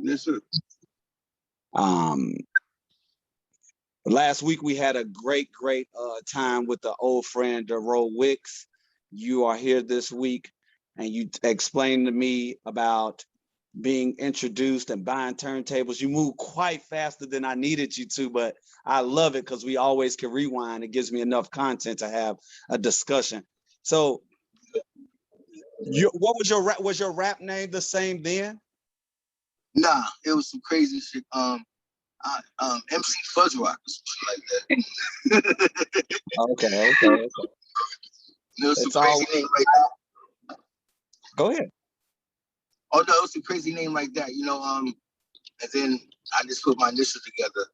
Yes, sir. Last week we had a great time with the old friend Dero Wicks. You are here this week, and you explained to me about being introduced and buying turntables. You move quite faster than I needed you to, but I love it because we always can rewind. It gives me enough content to have a discussion. So, what was your rap name the same then? Nah, it was some crazy shit. MC Fuzz Rock or something like that. Okay. It was some crazy name like that. Go ahead. Oh no, it was a crazy name like that, you know. And then I just put my initials together,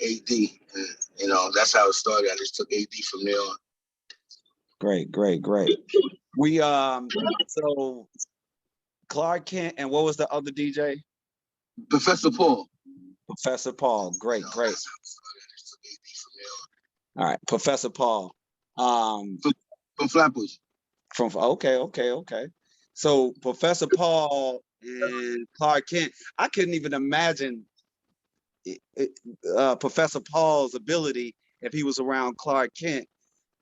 AD, and you know that's how it started. I just took AD from there on. Great. We so Clark Kent and what was the other DJ? Professor Paul. Professor Paul. Great. All right, Professor Paul. From Flatbush. Okay. So Professor Paul and Clark Kent, I couldn't even imagine Professor Paul's ability if he was around Clark Kent,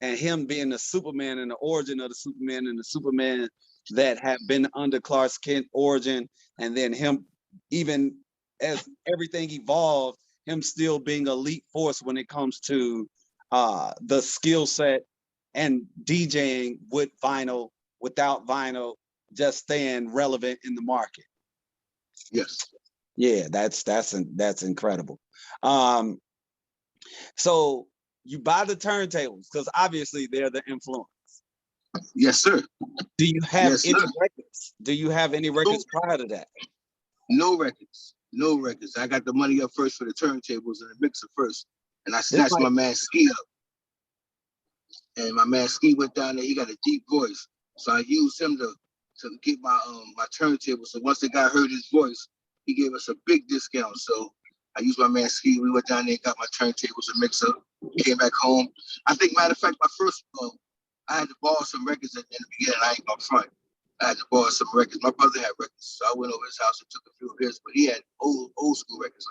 and him being the Superman and the origin of the Superman and the Superman that had been under Clark Kent's origin, and then him, even as everything evolved, him still being elite force when it comes to the skill set and DJing with vinyl, without vinyl, just staying relevant in the market. Yes. Yeah, that's incredible. So you buy the turntables because obviously they're the influence. Yes, sir. Do you have any records? Do you have any records prior to that? No records. I got the money up first for the turntables and the mixer first, and I snatched my man Ski up. And my man Ski went down there. He got a deep voice, so I used him to get my my turntable. So once the guy heard his voice, he gave us a big discount. So I used my man Ski. We went down there and got my turntables and mixer. Came back home. I think, matter of fact, my first I had to borrow some records in the beginning. I ain't gonna front. I had to borrow some records. My brother had records, so I went over his house and took a few of his. But he had old school records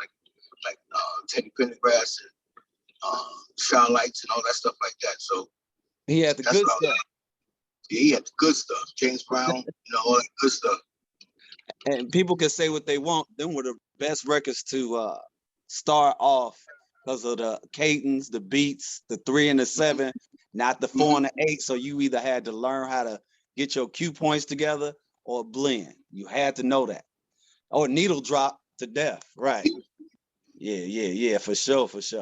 like Teddy Pendergrass and Shine Lights and all that stuff like that. So he had the good stuff. Yeah, he had the good stuff. James Brown, all that good stuff. And people can say what they want. Them were the best records to start off because of the cadence, the beats, the 3 and the 7, not the 4 and the 8. So you either had to learn how to get your cue points together or blend. You had to know that. Or needle drop to death, right? Yeah, for sure. That's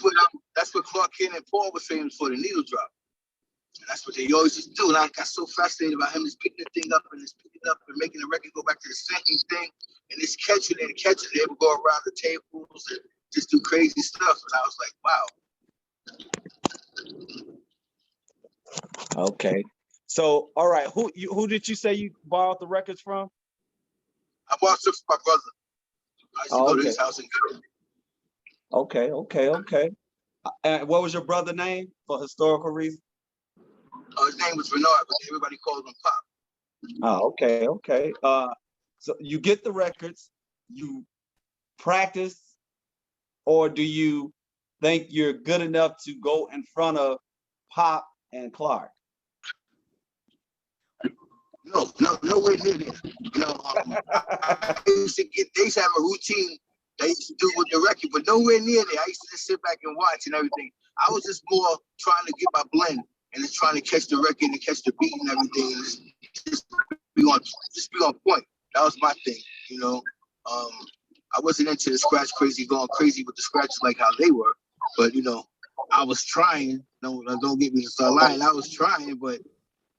what Clark Kent and Paul was famous for, the needle drop. And that's what they always used to do. And I got so fascinated about him just picking the thing up and making the record go back to the same thing and just catching it. They would go around the tables and just do crazy stuff. And I was like, wow. Okay. So, all right, who did you say you borrowed the records from? I borrowed them from my brother. I used to go to his house and get them. Okay. And what was your brother's name for historical reasons? His name was Bernard, but everybody called him Pop. Oh, okay. So you get the records, you practice, or do you think you're good enough to go in front of Pop and Clark? Nowhere near there. They used to have a routine they used to do with the record, but nowhere near there. I used to just sit back and watch and everything. I was just more trying to get my blend and just trying to catch the record and catch the beat and everything, and just be on point. That was my thing, I wasn't into the scratch going crazy with the scratches like how they were, but I was trying. Don't get me to start lying. I was trying, but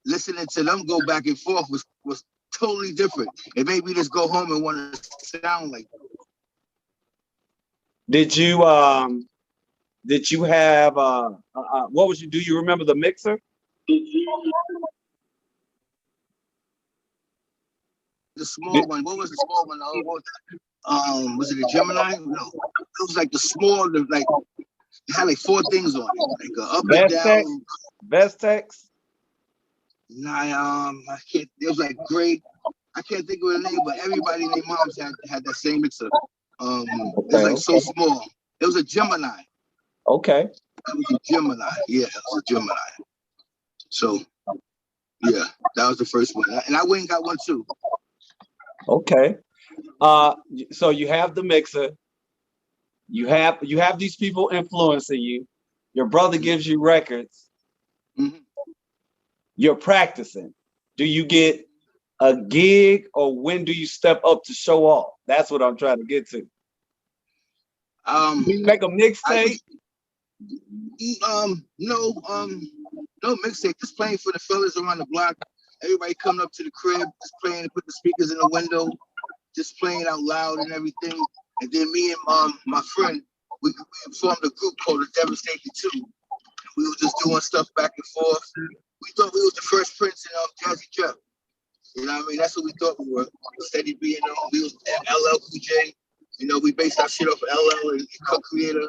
listening to them go back and forth was totally different. It made me just go home and want to sound like them. Did you have what was do you remember the mixer? The small one. What was the small one? Was it a Gemini? No. It was like the small, like it had like 4 things on it, like up and down. Vestex? Nah, I can't. It was like gray. I can't think of the name, but everybody in their moms had that same mixer. It was like so small. It was a Gemini. Okay. It was a Gemini. Yeah, it was a Gemini. So yeah, that was the first one, and I went and got one too. Okay. So you have the mixer. You have these people influencing you. Your brother gives you records. Mm-hmm. You're practicing. Do you get a gig, or when do you step up to show off? That's what I'm trying to get to. Do you make a mixtape? No mixtape. Just playing for the fellas around the block. Everybody coming up to the crib, just playing and put the speakers in the window, just playing out loud and everything. And then me and my friend, we formed a group called the Devastator 2. We were just doing stuff back and forth. We thought we was the first Prince in Jazzy Jeff. You know what I mean? That's what we thought we were. Steady being we was LL Cool J. You know, we based our shit off of LL and Cut Creator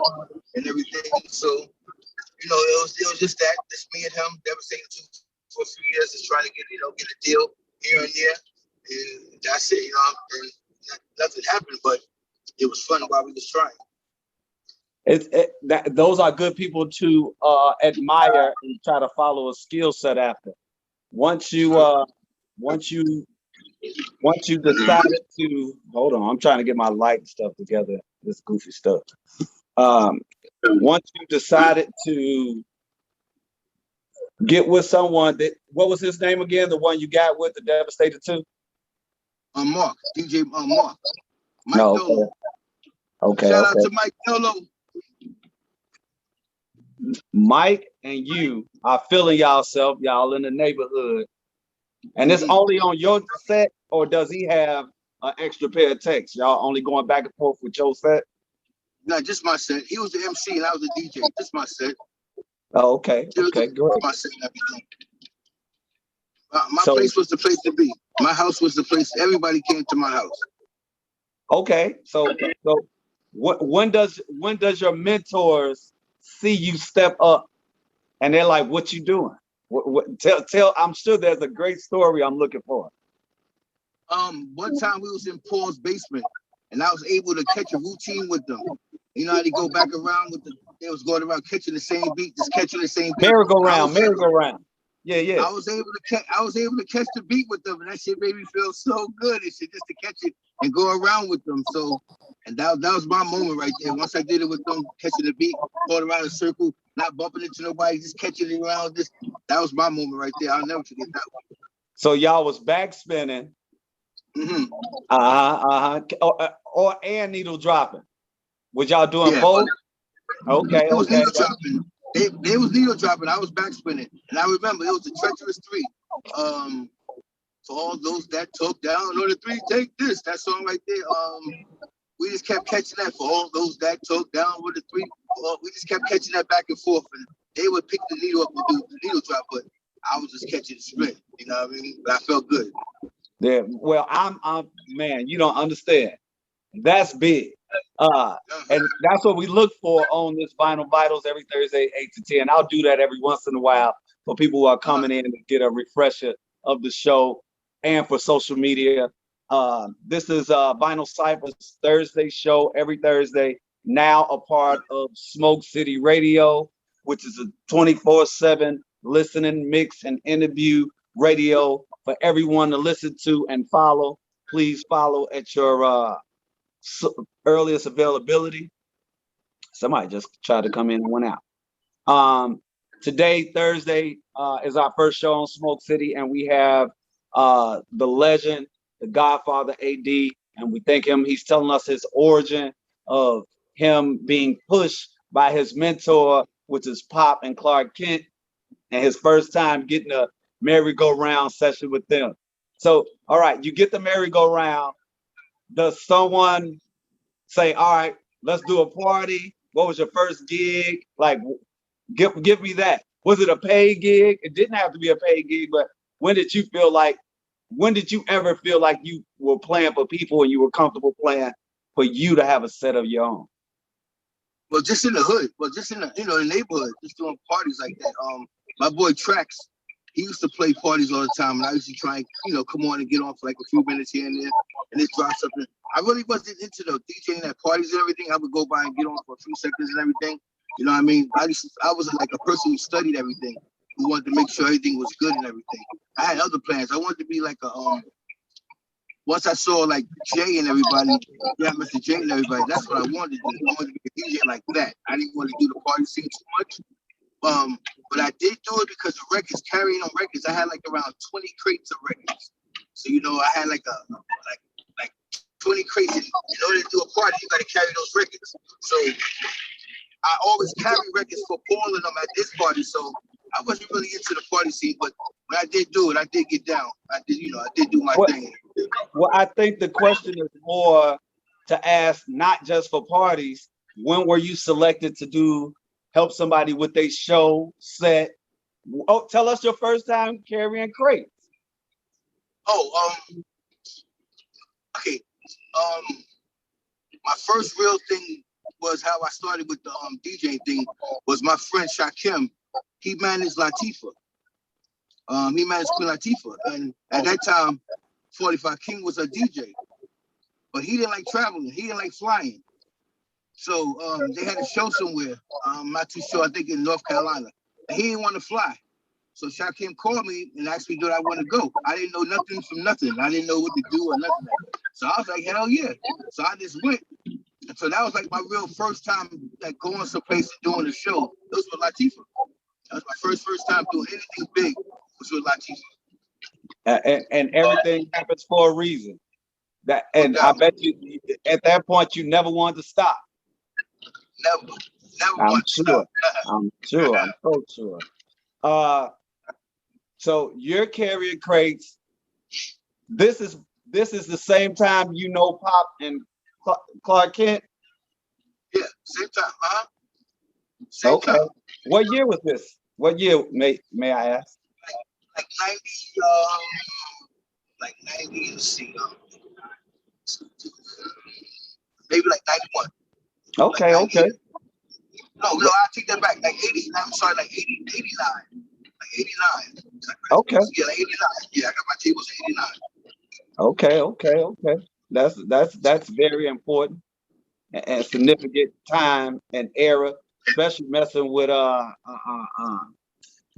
and everything. So, you know, it was just that. Just me and him, Devastator 2 for a few years, just trying to get a deal here and there. And that's it, and nothing happened, but it was fun while we was trying. Those are good people to admire and try to follow a skill set after. Once you decided to hold on, I'm trying to get my light stuff together. This goofy stuff. Once you decided to get with someone, what was his name again? The one you got with, the Devastator 2? Mark, DJ Mark. Mike No, Dolo. Okay. Shout out to Mike Dolo. Mike and you are feeling y'all in the neighborhood. And it's only on your set, or does he have an extra pair of techs? Y'all only going back and forth with your set? No, just my set. He was the MC and I was the DJ. Just my set. Oh, okay. Okay, great. My set and everything. My place was the place to be. My house was the place. Everybody came to my house. Okay, so when does your mentors see you step up and they're like, what you doing? Tell. I'm sure there's a great story I'm looking for. One time we was in Paul's basement and I was able to catch a routine with them. You know how they go back around they was going around catching the same beat, just catching the same beat. Merry-go-round. Yeah. I was able to catch the beat with them, and that shit made me feel so good. And shit, just to catch it and go around with them. So, and that was my moment right there. Once I did it with them, catching the beat, going around in a circle, not bumping into nobody, just catching it around. That was my moment right there. I'll never forget that one. So y'all was back spinning. And needle dropping. Was y'all doing both? Okay. It was needle dropping. They was needle dropping. I was back spinning, and I remember it was the Treacherous 3. For all those that talk down on the 3, take this. That song right there. We just kept catching that. For all those that talk down with the 3. We just kept catching that back and forth, and they would pick the needle up and do the needle drop, but I was just catching the spin. You know what I mean? But I felt good. Yeah. Well, I'm man. You don't understand. That's big. And that's what we look for on this Vinyl Vitals every Thursday, 8 to 10. I'll do that every once in a while for people who are coming in to get a refresher of the show and for social media. This is Vinyl Cypher's Thursday show every Thursday, now a part of Smoke City Radio, which is a 24/7 listening, mix, and interview radio for everyone to listen to and follow. Please follow at your earliest availability. Somebody just tried to come in and went out. Today, Thursday, is our first show on Smoke City, and we have the legend, the Godfather AD, and we thank him. He's telling us his origin of him being pushed by his mentor, which is Pop and Clark Kent, and his first time getting a merry-go-round session with them. So, all right, you get the merry-go-round. Does someone say, all right, let's do a party? What was your first gig? Like, give me that. Was it a paid gig? It didn't have to be a paid gig, but when did you ever feel like you were playing for people and you were comfortable playing for you to have a set of your own? Well, just in the hood. Well, just in the, the neighborhood, just doing parties like that. My boy Trax, he used to play parties all the time, and I used to try and, you know, come on and get on for like a few minutes here and there, and then drop something. I really wasn't into the DJing at parties and everything. I would go by and get on for a few seconds and everything. You know what I mean? I was like a person who studied everything, who wanted to make sure everything was good and everything. I had other plans. I wanted to be like a once I saw like Jay and everybody, yeah, Mr. Jay and everybody, that's what I wanted to do. I wanted to be a DJ like that. I didn't want to do the party scene too much. But I did do it because the records, carrying on records, I had like around 20 crates of records. So, you know, I had like 20 crates. In order to do a party, you got to carry those records. So I always carry records for pulling them at this party. So I wasn't really into the party scene, but when I did do it, I did get down. I did, you know, I did do my thing. Well, I think the question is more to ask, not just for parties. When were you selected to help somebody with their show set? Oh, tell us your first time carrying crates. Oh, okay. My first real thing was how I started with the DJing thing. Was my friend Shakim. He managed Latifah. He managed Queen Latifah, and at that time, 45 King was a DJ, but he didn't like traveling. He didn't like flying. So they had a show somewhere. I'm not too sure. I think in North Carolina. And he didn't want to fly. So Shakim called me and asked me, did I want to go? I didn't know nothing from nothing. I didn't know what to do or nothing. So I was like, hell yeah. So I just went. And so that was like my real first time like going someplace and doing a show. It was with Latifah. That was my first time doing anything big was with Latifah. And everything happens for a reason. I bet you at that point you never wanted to stop. Never wanted to stop. I'm so sure. So you're carrying crates. This is the same time you know Pop and Clark Kent? Yeah, same time, Same okay. time. What year was this? What year, may I ask? Like 90, let's see, maybe like 91. Okay, like okay. No, I'll take that back. Like 80, I'm sorry, like 80, 89. Like 89. Okay. Yeah, like 89. Yeah, I got my tables at 89. Okay. That's very important and significant time and era, especially messing with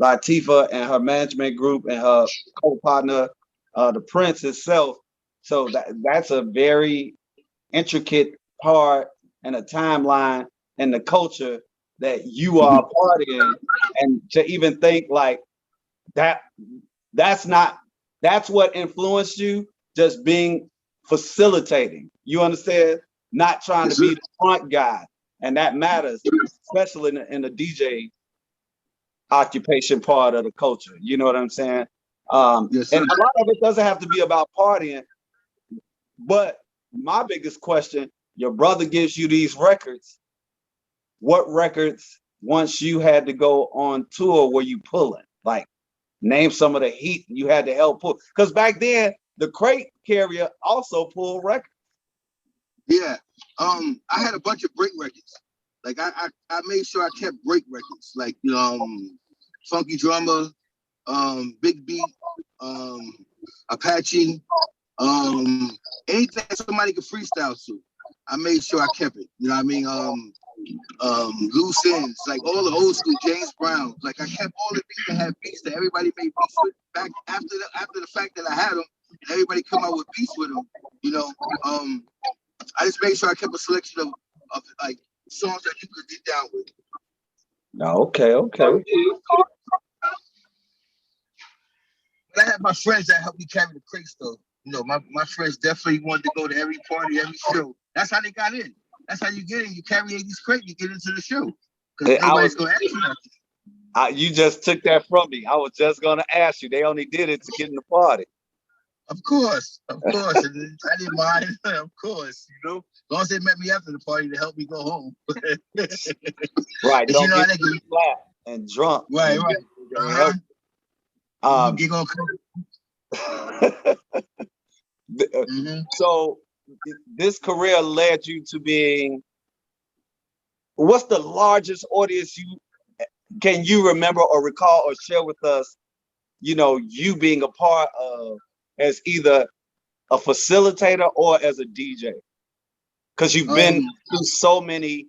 Latifah and her management group and her co-partner, the Prince itself. So that's a very intricate part and a timeline and the culture that you are a part in. And to even think like that's what influenced you, just being facilitating. You understand? Not trying to be the front guy. And that matters, especially in the DJ occupation part of the culture. You know what I'm saying? Yes, and a lot of it doesn't have to be about partying. But my biggest question, your brother gives you these records. What records, once you had to go on tour, were you pulling? Like, name some of the heat you had to help pull. Because back then, the crate carrier also pulled records. Yeah. I had a bunch of break records. Like I made sure I kept break records. Like Funky Drummer, Big Beat, Apache, anything somebody could freestyle to. I made sure I kept it. You know what I mean? Loose Ends, like all the old school James Brown. Like I kept all the beats that had beats that everybody made beats with. Back after the fact that I had them, and everybody come out with beats with them. You know, I just made sure I kept a selection of like songs that you could get down with. Okay. But I had my friends that helped me carry the crates though. You know, my friends definitely wanted to go to every party, every show. That's how they got in. That's how you get in. You carry these crates, you get into the show. Because nobody's going to ask you nothing. You just took that from me. I was just going to ask you. They only did it to get in the party. Of course. And I didn't mind. Of course, you know. As long as they met me after the party to help me go home. Right. Don't you know, get flat and drunk. Right. You're gonna So this career led you to being, what's the largest audience can you remember or recall or share with us you know, you being a part of as either a facilitator or as a DJ? Because you've been through so many.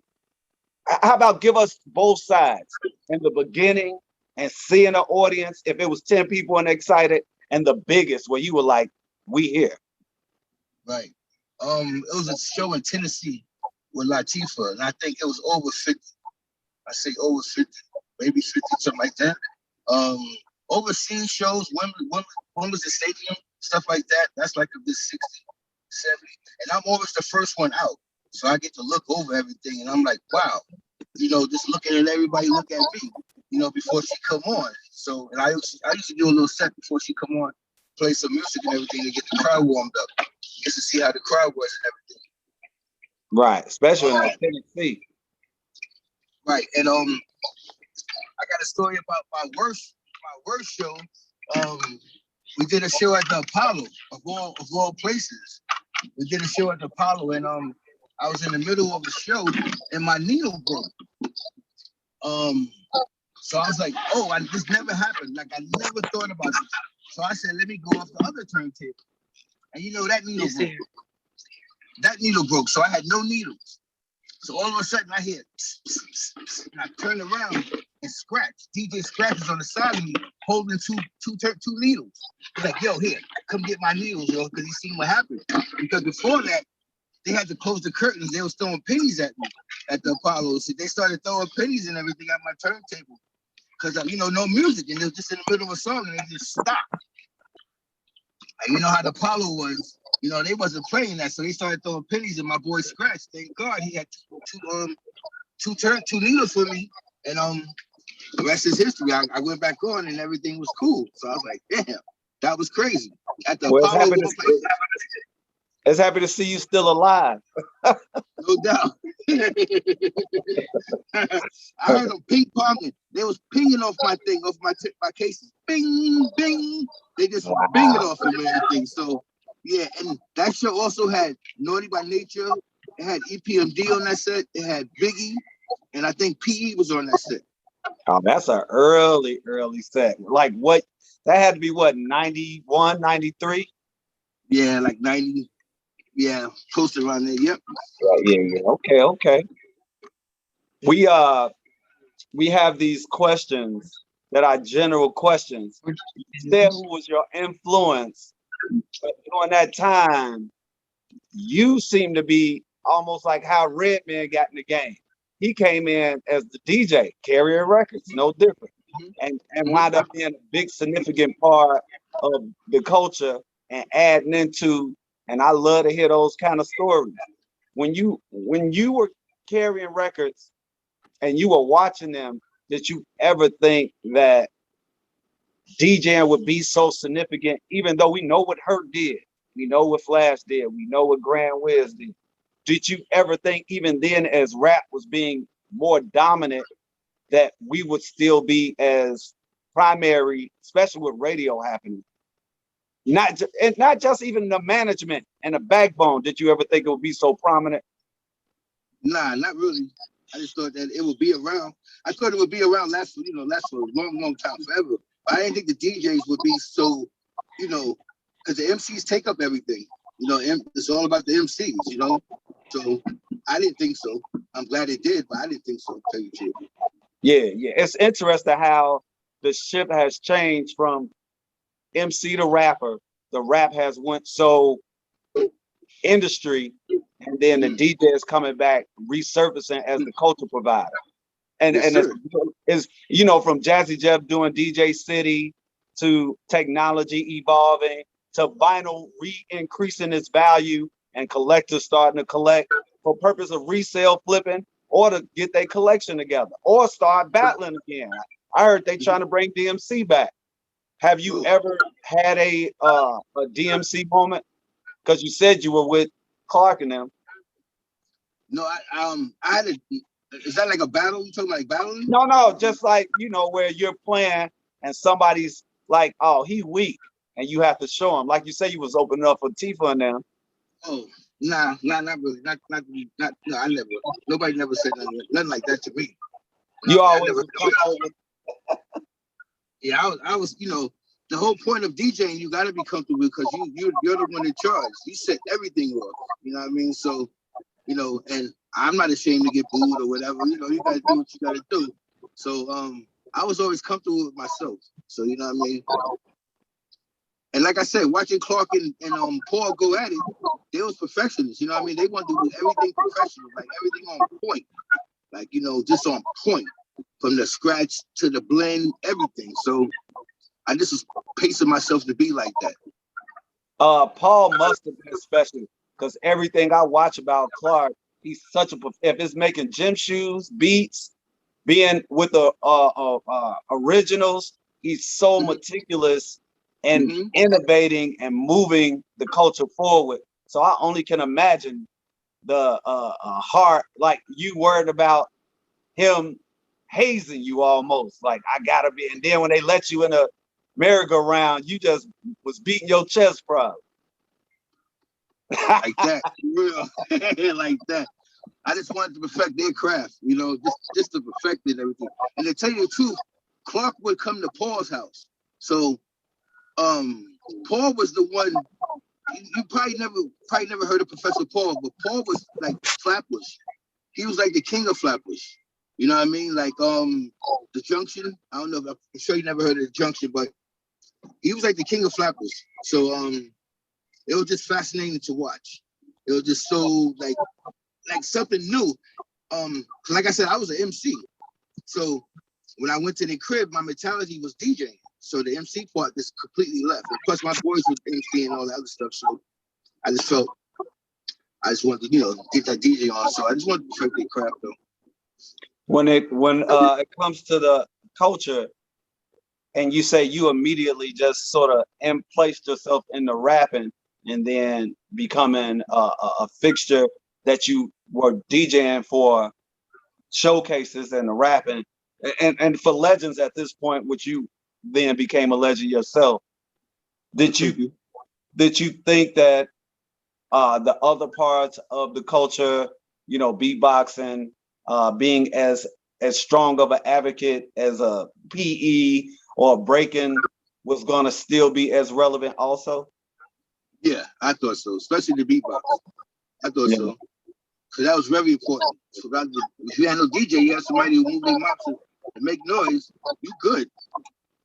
How about give us both sides in the beginning and seeing the audience, if it was 10 people and excited, and the biggest where you were like, we here. Right. It was a show in Tennessee with Latifah, and I think it was over 50. I say over 50, maybe 50, something like that. Overseas shows, when was the stadium, stuff like that. That's like a good 60, 70. And I'm always the first one out. So I get to look over everything, and I'm like, wow, you know, just looking at everybody look at me, you know, before she come on. So, and I used to do a little set before she come on, play some music and everything to get the crowd warmed up, just to see how the crowd was and everything. Right, especially in Tennessee. Right, and I got a story about my worst show. We did a show at the Apollo of all places. We did a show at the Apollo, and I was in the middle of the show, and my needle broke. So I was like, oh, this never happened. Like, I never thought about this. So I said, let me go off the other turntable. And you know, that needle broke. That needle broke, so I had no needles. So all of a sudden, I hear, and I turn around and scratch. DJ Scratch is on the side of me, holding two needles. He's like, yo, here, come get my needles, yo, because he seen what happened. Because before that, they had to close the curtains. They was throwing pennies at me at the Apollo. So they started throwing pennies and everything at my turntable. Because, you know, no music. And it was just in the middle of a song, and they just stopped. And you know how the Apollo was. You know, they wasn't playing that. So they started throwing pennies, and my boy Scratch, thank God, he had two needles for me. And the rest is history. I went back on, and everything was cool. So I was like, damn, that was crazy. At the Apollo, it's happy to see you still alive. No doubt. I heard them ping-ponging. They was pinging off my thing, off my cases. Bing, bing. They just bing it off of me and everything. So, yeah, and that show also had Naughty by Nature. It had EPMD on that set. It had Biggie. And I think PE was on that set. Oh, that's an early set. Like what? That had to be what, 91, 93? Yeah, like 90. Yeah, close to around there. Yep. Yeah. Okay. We have these questions that are general questions. You said who was your influence, but during that time, you seem to be almost like how Redman got in the game. He came in as the DJ, carrying records, no different, and wound up being a big significant part of the culture and adding into. And I love to hear those kind of stories. When you were carrying records and you were watching them, did you ever think that DJing would be so significant? Even though we know what Hurt did, we know what Flash did, we know what Grand Wiz did. Did you ever think, even then, as rap was being more dominant, that we would still be as primary, especially with radio happening? Not just even the management and the backbone. Did you ever think it would be so prominent? Nah, not really. I just thought that it would be around. I thought it would be around last for a long time, forever. But I didn't think the DJs would be so, you know, because the MCs take up everything. You know, it's all about the MCs, you know. So I didn't think so. I'm glad it did, but I didn't think so, to tell you the truth. Yeah. It's interesting how the ship has changed from MC to rapper. The rap has went so industry, and then the DJ is coming back, resurfacing as the culture provider. And it's you know, from Jazzy Jeff doing DJ City to technology evolving to vinyl increasing its value and collectors starting to collect for purpose of resale, flipping, or to get their collection together or start battling again. I heard they trying to bring DMC back. Have you ever had a DMC moment? Because you said you were with Clark and them. No, I had a. Is that like a battle? You talking like battling? No, just like, you know, where you're playing and somebody's like, oh, he weak, and you have to show him. Like you say, you was opening up for Tifa and them. Oh, nah, not really. Not. No, I never. Nobody never said nothing like that to me. You always. Yeah, I was. You know, the whole point of DJing, you got to be comfortable because you're the one in charge. You set everything off. You know what I mean? So, you know, and I'm not ashamed to get booed or whatever. You know, you got to do what you got to do. So, I was always comfortable with myself. So, you know what I mean? And like I said, watching Clark and Paul go at it, they was perfectionists. You know what I mean? They wanted to do everything professional, like everything on point. Like, you know, just on point. From the scratch to the blend, everything. So I just was pacing myself to be like that. Paul must have been special because everything I watch about Clark, he's such a, if it's making gym shoes, beats, being with the originals, he's so meticulous and innovating and moving the culture forward. So I only can imagine the heart, like you worried about him hazing you almost, like I gotta be, and then when they let you in a merry-go-round, you just was beating your chest proud. Like that, real like that. I just wanted to perfect their craft, you know, just to perfect it and everything. And to tell you the truth, Clark would come to Paul's house. So Paul was the one, you probably never heard of Professor Paul, but Paul was like Flatbush. He was like the king of Flatbush. You know what I mean? Like the Junction. I don't know, I'm sure you never heard of the Junction, but he was like the king of Flatbush. So it was just fascinating to watch. It was just so like something new. Like I said, I was an MC. So when I went to the crib, my mentality was DJing. So the MC part just completely left. Of course, my boys was MC and all that other stuff. So I just wanted to, you know, get that DJ on. So I just wanted to perfect the craft though. When it comes to the culture, and you say you immediately just sort of placed yourself in the rapping and then becoming a fixture that you were DJing for showcases and the rapping and for legends at this point, which you then became a legend yourself. Did you think that the other parts of the culture, you know, beatboxing, being as strong of an advocate as a PE or breaking was going to still be as relevant also? Yeah, I thought so, especially the beatbox. I thought so. Because that was very important. So if you had no DJ, you had somebody who moved their mouth to make noise, you good.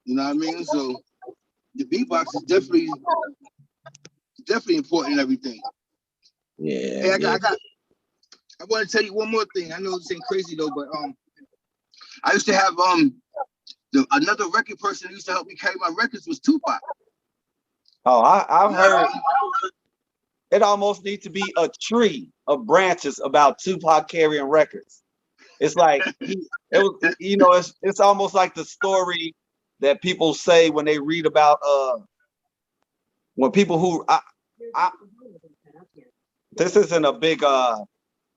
You know what I mean? So the beatbox is definitely important in everything. Yeah. Hey, I want to tell you one more thing. I know this ain't crazy though, but I used to have another record person who used to help me carry my records was Tupac. Oh, I've heard it almost needs to be a tree of branches about Tupac carrying records. It's like it was, you know, it's almost like the story that people say when they read about when people who this isn't a big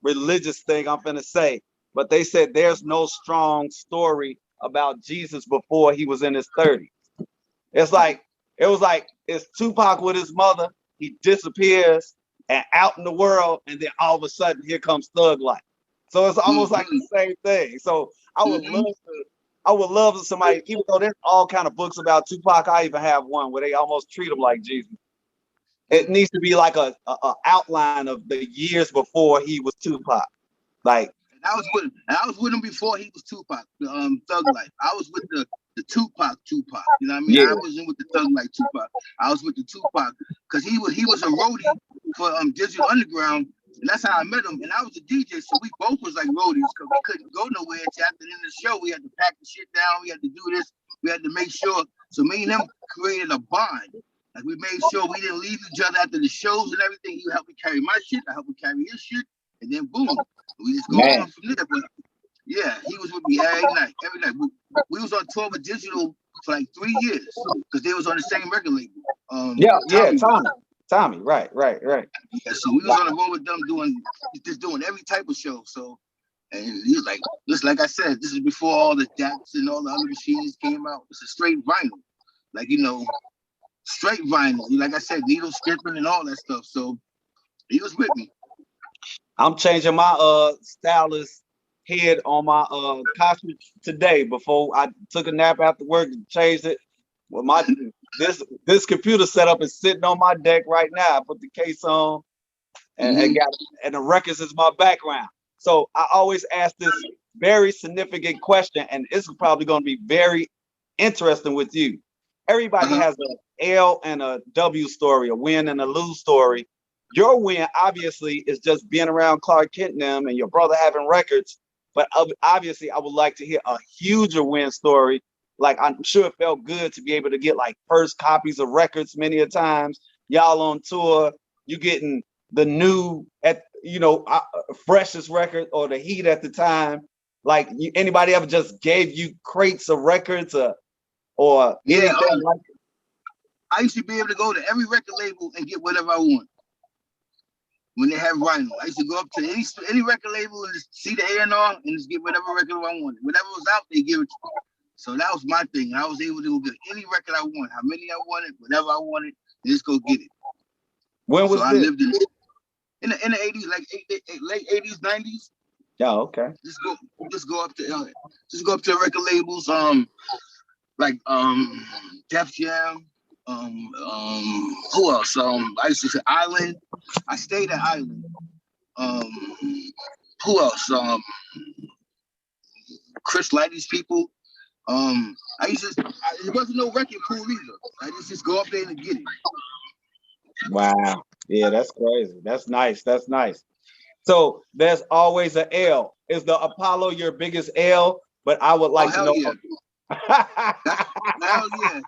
religious thing I'm gonna say, but they said there's no strong story about Jesus before he was in his 30s. It was like it's Tupac with his mother, he disappears and out in the world, and then all of a sudden here comes Thug Life. So it's almost like the same thing. So I would love if somebody, even though there's all kind of books about Tupac, I even have one where they almost treat him like Jesus. It needs to be like a outline of the years before he was Tupac. Like, I was with him before he was Tupac, Thug Life. I was with the Tupac. You know what I mean? Yeah. I wasn't with the Thug Life Tupac. I was with the Tupac because he was a roadie for Digital Underground, and that's how I met him. And I was a DJ, so we both was like roadies because we couldn't go nowhere until after the end of the show. We had to pack the shit down. We had to do this. We had to make sure. So me and him created a bond. Like we made sure we didn't leave each other after the shows and everything. He helped me carry my shit. I helped him carry his shit, and then boom. We just go on from there, but yeah, he was with me every night. We was on tour with Digital for like 3 years because they was on the same record label. Tommy, right. Yeah, so we was on the road with them doing every type of show. So, and he was like, just like I said, this is before all the DATs and all the other machines came out. It's a straight vinyl, like, you know, straight vinyl. Like I said, needle skipping and all that stuff. So he was with me. I'm changing my stylist head on my costume today before I took a nap after work and changed it. Well, this computer setup is sitting on my deck right now. I put the case on, and the records is my background. So I always ask this very significant question, and it's probably going to be very interesting with you. Everybody has an L and a W story, a win and a lose story. Your win, obviously, is just being around Clark Kent and them and your brother having records. But obviously, I would like to hear a huger win story. Like, I'm sure it felt good to be able to get like first copies of records many a times. Y'all on tour, you getting the new freshest record or the heat at the time. Like, anybody ever just gave you crates of records or anything like that? I used to be able to go to every record label and get whatever I want. When they have vinyl, I used to go up to any record label and just see the A&R and just get whatever record I wanted. Whatever was out, they give it to me. So that was my thing. I was able to go get any record I want, how many I wanted, whatever I wanted, and just go get it. When was this? I lived in the 80s, like late 80s, 90s. Yeah, okay. Just go up to record labels, like Def Jam. Who else? I used to say Island. I stayed at Island. Who else? Chris Lighty's people. It wasn't no record pool either. I used to just go up there and get it. Wow. Yeah, that's crazy. That's nice. That's nice. So there's always an L. Is the Apollo your biggest L? But I would like to know. Yeah. Hell yeah.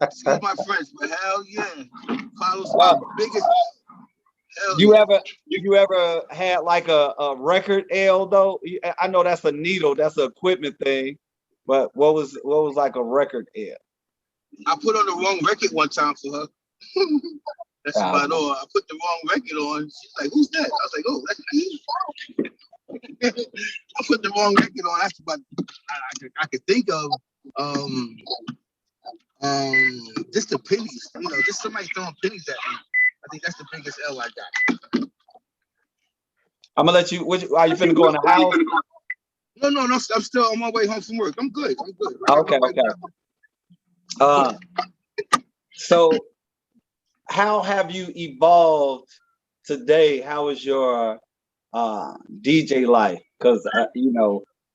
Excuse my French, but hell yeah. Apollo's my biggest L. You ever had like a record L though? I know that's a needle, that's an equipment thing. But what was like a record L? I put on the wrong record one time for her. That's about all. I put the wrong record on. She's like, "Who's that?" I was like, "Oh, that's me." I put the wrong record on. That's about I could think of. Just the pennies. Just somebody throwing pennies at me. I think that's the biggest L I got. I'm gonna let you. Are you finna go in the house? No. I'm still on my way home from work. I'm good. Okay. So, how have you evolved today? How is your DJ life? Because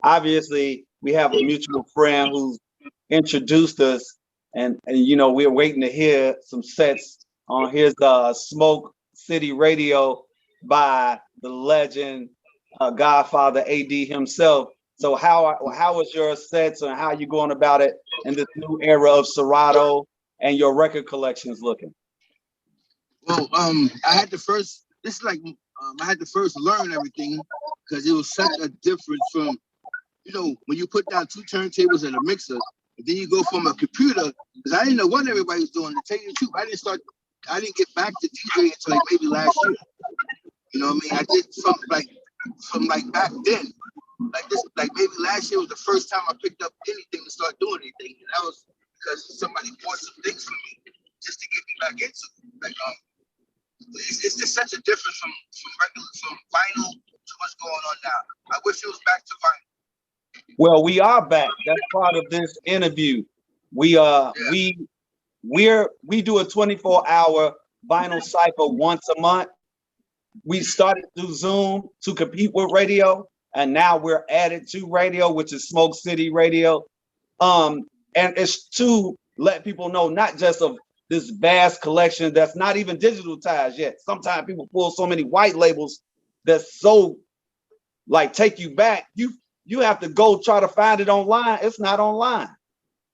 obviously we have a mutual friend who's introduced us, and we're waiting to hear some sets on his Smoke City Radio by the legend Godfather AD himself. So how is your sets and how are you going about it in this new era of Serato and your record collections looking? Well, I had to first learn everything because it was such a difference from, when you put down two turntables and a mixer, and then you go from a computer, because I didn't know what everybody was doing. To tell you the truth, I didn't get back to DJing until like maybe last year. You know what I mean? I did from back then. Like maybe last year was the first time I picked up anything to start doing anything. And that was because somebody bought some things for me just to get me back into it. Like, it's just such a difference from vinyl to what's going on now. I wish it was back to vinyl. Well, we are back. That's part of this interview. We do a 24-hour vinyl cypher once a month. We started through Zoom to compete with radio, and now we're added to radio, which is Smoke City Radio. And it's to let people know not just of this vast collection that's not even digitalized yet. Sometimes people pull so many white labels that's so like take you back. You have to go try to find it online. It's not online.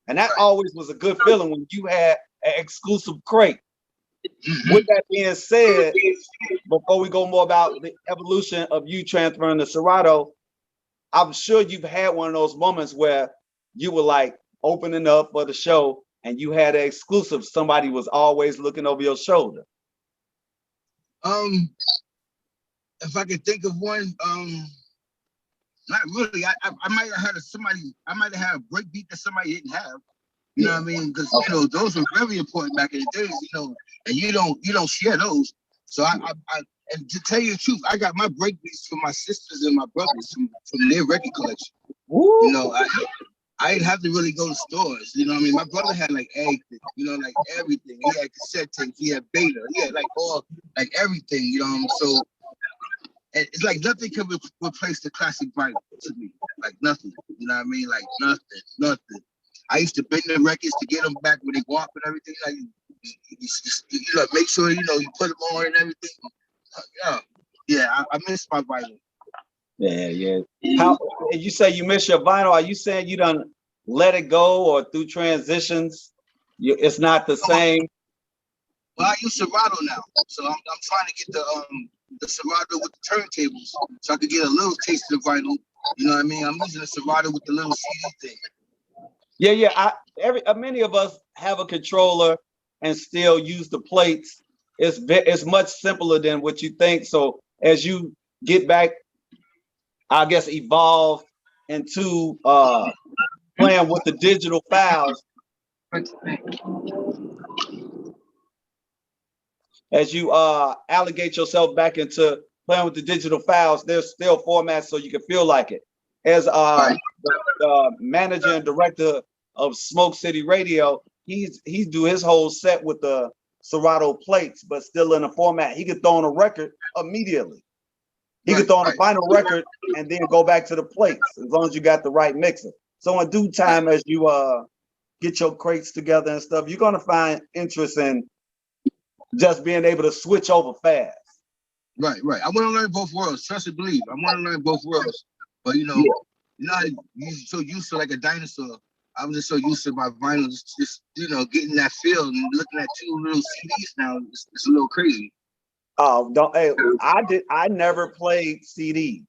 And that always was a good feeling when you had an exclusive crate. With that being said, before we go more about the evolution of you transferring to Serato, I'm sure you've had one of those moments where you were like opening up for the show and you had an exclusive. Somebody was always looking over your shoulder. If I could think of one, not really. I might have had I might have had a break beat that somebody didn't have. You know what I mean? Because those were very important back in the days. And you don't share those. So I and to tell you the truth, I got my break beats from my sisters and my brothers from their record collection. Woo. I didn't have to really go to stores. You know what I mean? My brother had like everything, you know, like everything. He had cassette tapes, he had beta, he had like all, like everything, you know. So and it's like nothing can replace the classic vinyl to me. Like nothing, you know what I mean? Like nothing. I used to bend the records to get them back when they go up and everything. Like you know, make sure you know you put them on and everything. Yeah, I miss my vinyl. Yeah. How you say you miss your vinyl? Are you saying you done let it go, or through transitions, it's not the same? Well, I use Serato now, so I'm trying to get the Serato with the turntables, so I could get a little taste of the vinyl. You know what I mean? I'm using the Serato with the little CD thing. Yeah. Many of us have a controller and still use the plates. It's much simpler than what you think. So as you get back, I guess, evolve into playing with the digital files, as you allocate yourself back into playing with the digital files, there's still formats so you can feel like it. As the manager and director of Smoke City Radio, he's do his whole set with the Serato plates, but still in a format. He could throw on a record immediately. He could throw on a vinyl record and then go back to the plates, as long as you got the right mixer. So in due time, as you get your crates together and stuff, you're gonna find interest in just being able to switch over fast. Right. I want to learn both worlds. Trust and believe. I want to learn both worlds. But you know, you're so used to like a dinosaur. I was just so used to my vinyl, just you know, getting that feel and looking at two little CDs now. It's a little crazy. Oh, don't. Hey, I never played CDs.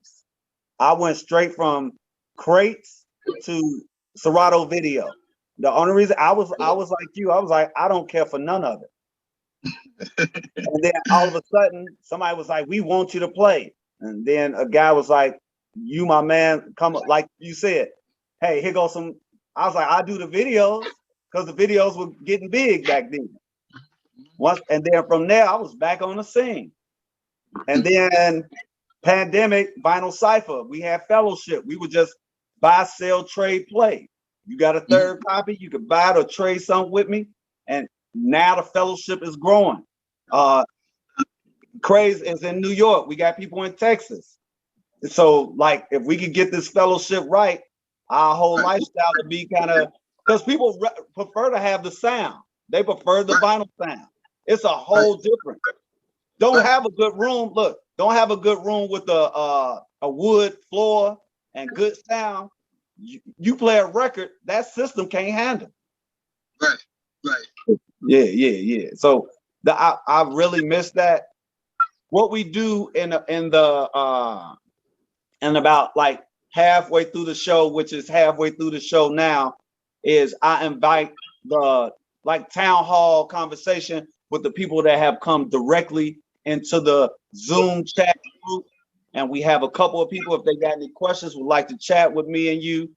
I went straight from crates to Serato video. The only reason I was like you, I was like, I don't care for none of it. And then all of a sudden, somebody was like, "We want you to play." And then a guy was like, "You, my man, come," like you said. Hey, here goes some. I was like, "I do the videos," because the videos were getting big back then. And then from there, I was back on the scene. And then pandemic, Vinyl Cypher, we had fellowship. We would just buy, sell, trade, play. You got a third copy, you could buy it or trade something with me. And now the fellowship is growing. Craze is in New York. We got people in Texas. So, like, if we could get this fellowship right, our whole lifestyle would be kind of, because people prefer to have the sound. They prefer the vinyl sound. It's a whole different. Don't have a good room. Look, don't have a good room with a wood floor and good sound. You play a record, that system can't handle. Right. Yeah. So I really miss that. What we do in about like halfway through the show, which is halfway through the show now, is I invite the like town hall conversation with the people that have come directly into the Zoom chat group. And we have a couple of people, if they got any questions, would like to chat with me and you.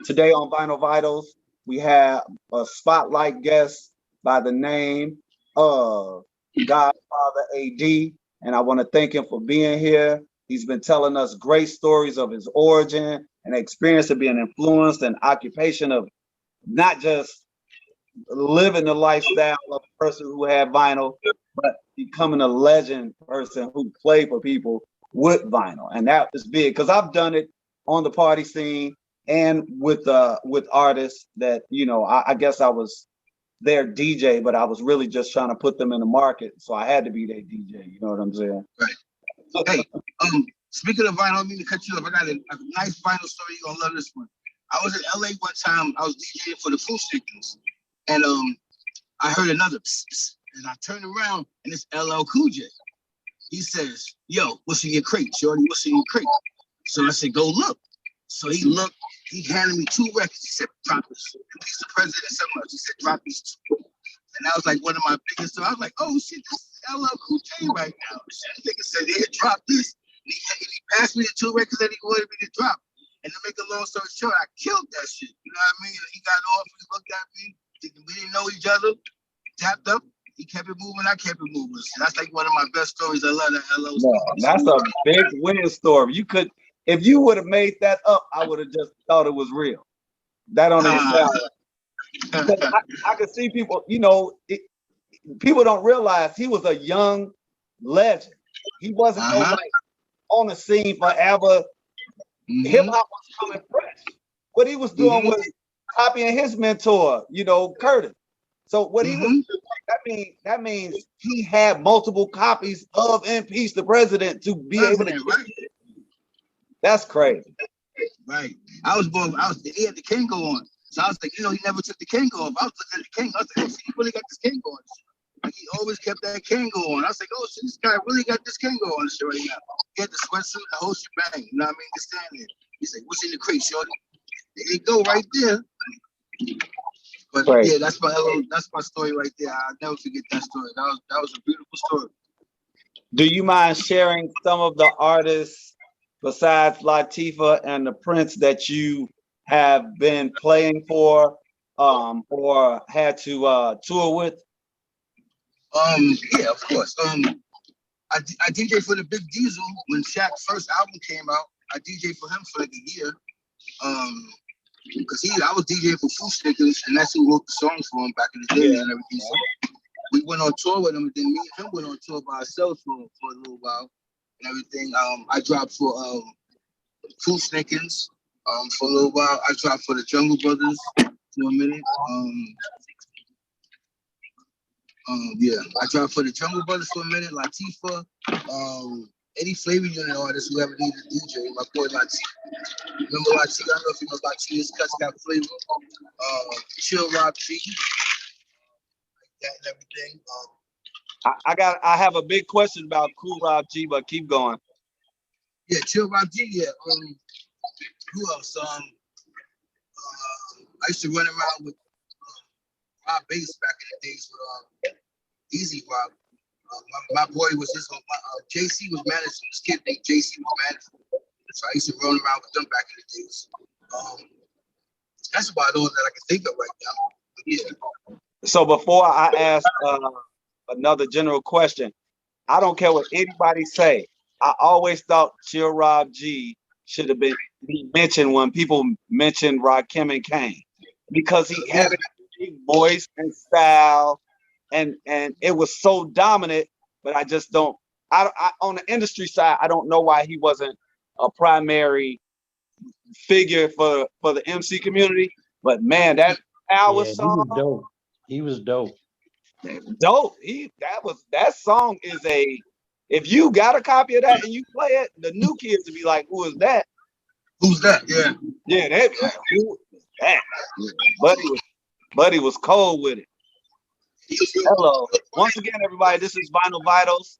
Today on Vinyl Vitals, we have a spotlight guest by the name of Godfather AD. And I want to thank him for being here. He's been telling us great stories of his origin and experience of being influenced and occupation of not just living the lifestyle of a person who had vinyl, but becoming a legend person who played for people with vinyl. And that is big, because I've done it on the party scene and with artists that, you know, I guess I was their DJ, but I was really just trying to put them in the market. So I had to be their DJ. You know what I'm saying? Right. Hey, speaking of vinyl, I don't mean to cut you off. I got a nice vinyl story. You're gonna love this one. I was in LA one time. I was DJing for the Food Chickens, and I heard another pss, pss, and I turned around and it's LL Cool J. He says, "Yo, what's in your crate, shorty? What's in your crate?" So I said, "Go look." So he looked. He handed me 2 records. He said, "Drop this." He's the president so much. He said, "Drop these 2." And that was like one of my biggest. So I was like, "Oh shit, this is LL Cool J right now." This nigga said, "Yeah, drop this." And he passed me the 2 records that he wanted me to drop. And to make a long story short, I killed that shit. You know what I mean? He got off, he looked at me, we didn't know each other, tapped up, he kept it moving, I kept it moving. So that's like one of my best stories. I love that LO story. That's a big win story. You could, if you would have made that up, I would have just thought it was real. That don't even sound right. Because I could see people, you know, people don't realize he was a young legend. He wasn't no like on the scene forever. Hip hop was coming fresh. What he was doing was copying his mentor, you know, Curtis. So what he was, that means he had multiple copies of Impeach the President to be able to. Right. That's crazy. Right. He had the Kango on. So I was like, you know, he never took the Kango off. I was looking at the Kango. I was like, oh, he really got this Kango on. Like, he always kept that Kango on. I was like, oh, shit, this guy really got this Kango on shit right now. He had the sweatsuit, the whole shebang. You know what I mean? Just standing there. He's like, what's in the crate, shorty? There you go, right there. But yeah, that's my story right there. I'll never forget that story. That was a beautiful story. Do you mind sharing some of the artists besides Latifah and the Prince that you have been playing for, or had to tour with? Yeah, of course. I DJ for the Big Diesel when Shaq's first album came out. I DJ for him for like a year. Because I was DJing for Food Stickers, and that's who wrote the songs for him back in the day and everything. So we went on tour with him, and then me and him went on tour by ourselves for a little while and everything. I dropped for Food Stickers for a little while. I dropped for the Jungle Brothers for a minute. Yeah, I dropped for the Jungle Brothers for a minute. Latifah, any Flavor Unit artist who ever needed a DJ, my boy Latifah. Remember Latifah? I don't know if you know Latifah. His cuts got flavor. Chill Rob G, like that and everything. I have a big question about Cool Rob G, but keep going. Yeah, Chill Rob G. Yeah. Who else? I used to run around with Rob Bass back in the days with Easy Rob. My boy was JC was managing this kid named JC was managing. So I used to run around with them back in the days. That's about all that I can think of right now. But yeah. So before I ask another general question, I don't care what anybody say. I always thought Chill Rob G should have been mentioned when people mentioned Rakim and Kane, because he had a unique voice and style, and it was so dominant. But I just don't. I on the industry side, I don't know why he wasn't a primary figure for the MC community. But man, that Power song, he was dope. Dope. That song is a. If you got a copy of that and you play it, the new kids will be like, "Who is that? Who's that?" Yeah. Yeah, who is that? Buddy was cold with it. Hello. Once again, everybody, this is Vinyl Vitals,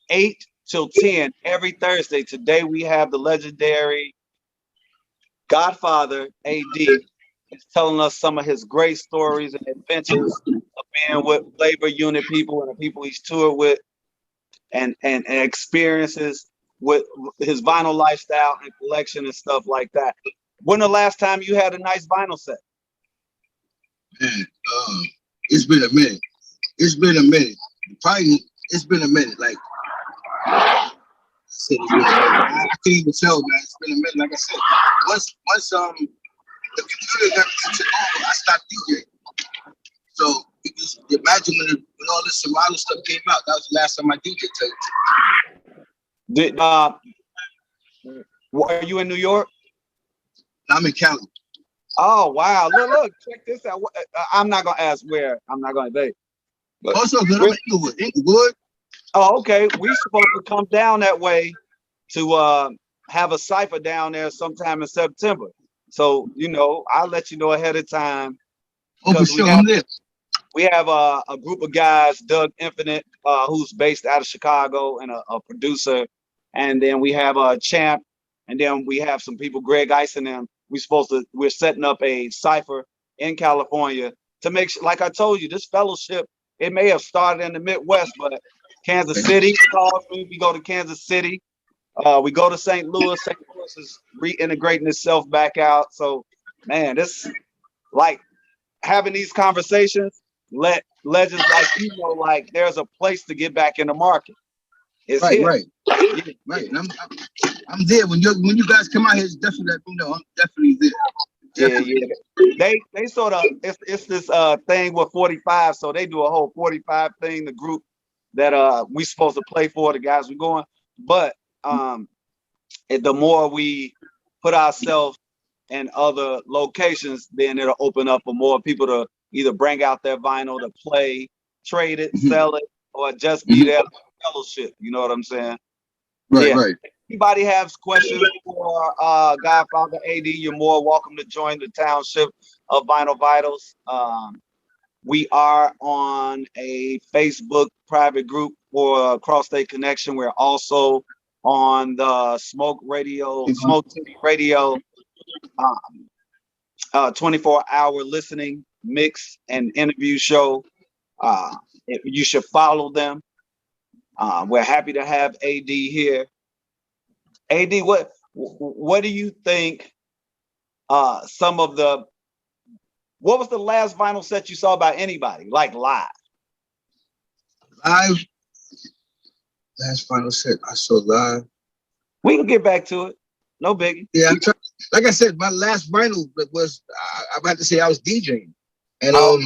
8 till 10 every Thursday. Today we have the legendary Godfather AD. He's telling us some of his great stories and adventures of being with Flavor Unit people and the people he's toured with, and experiences with his vinyl lifestyle and collection and stuff like that. When the last time you had a nice vinyl set? Man, it's been a minute. Probably it's been a minute. Like I said, I can't even tell, man. It's been a minute. Like I said, once the computer got to over, I stopped DJing. So imagine when all this Somali stuff came out, that was the last time I DJ. Are you in New York? I'm in Cali. Oh wow! Look, check this out. I'm not gonna ask where. I'm not gonna date. Also, I'm in Inglewood. Oh, okay. We're supposed to come down that way to have a cipher down there sometime in September. So I'll let you know ahead of time. Oh, for sure. I'm there. We have a group of guys, Doug Infinite, who's based out of Chicago and a producer. And then we have a Champ. And then we have some people, Greg Ice and them. We're setting up a cipher in California to make sure, like I told you, this fellowship, it may have started in the Midwest, but Kansas City calls me. We go to Kansas City. We go to St. Louis. St. Louis is reintegrating itself back out. So, man, this like having these conversations, let legends like like there's a place to get back in the market. It's right, here. Right. And I'm there. When you guys come out here, it's definitely let me know. I'm definitely there. Yeah. They sort of it's this thing with 45, so they do a whole 45 thing, the group that we supposed to play for, the guys we going. But the more we put ourselves in other locations, then it'll open up for more people to either bring out their vinyl to play, trade it, sell it, or just be there for fellowship. You know what I'm saying? Right, right. Anybody has questions for Godfather AD, you're more welcome to join the township of Vinyl Vitals. We are on a Facebook private group for Cross State Connection. We're also on the Smoke City Radio 24-hour listening mix and interview show. You should follow them. We're happy to have AD here. AD, what do you think what was the last vinyl set you saw by anybody, like live? Live? Last vinyl set I saw live. We can get back to it. No biggie. Yeah, I'm trying. Like I said, my last vinyl was I'm about to say I was DJing. And no,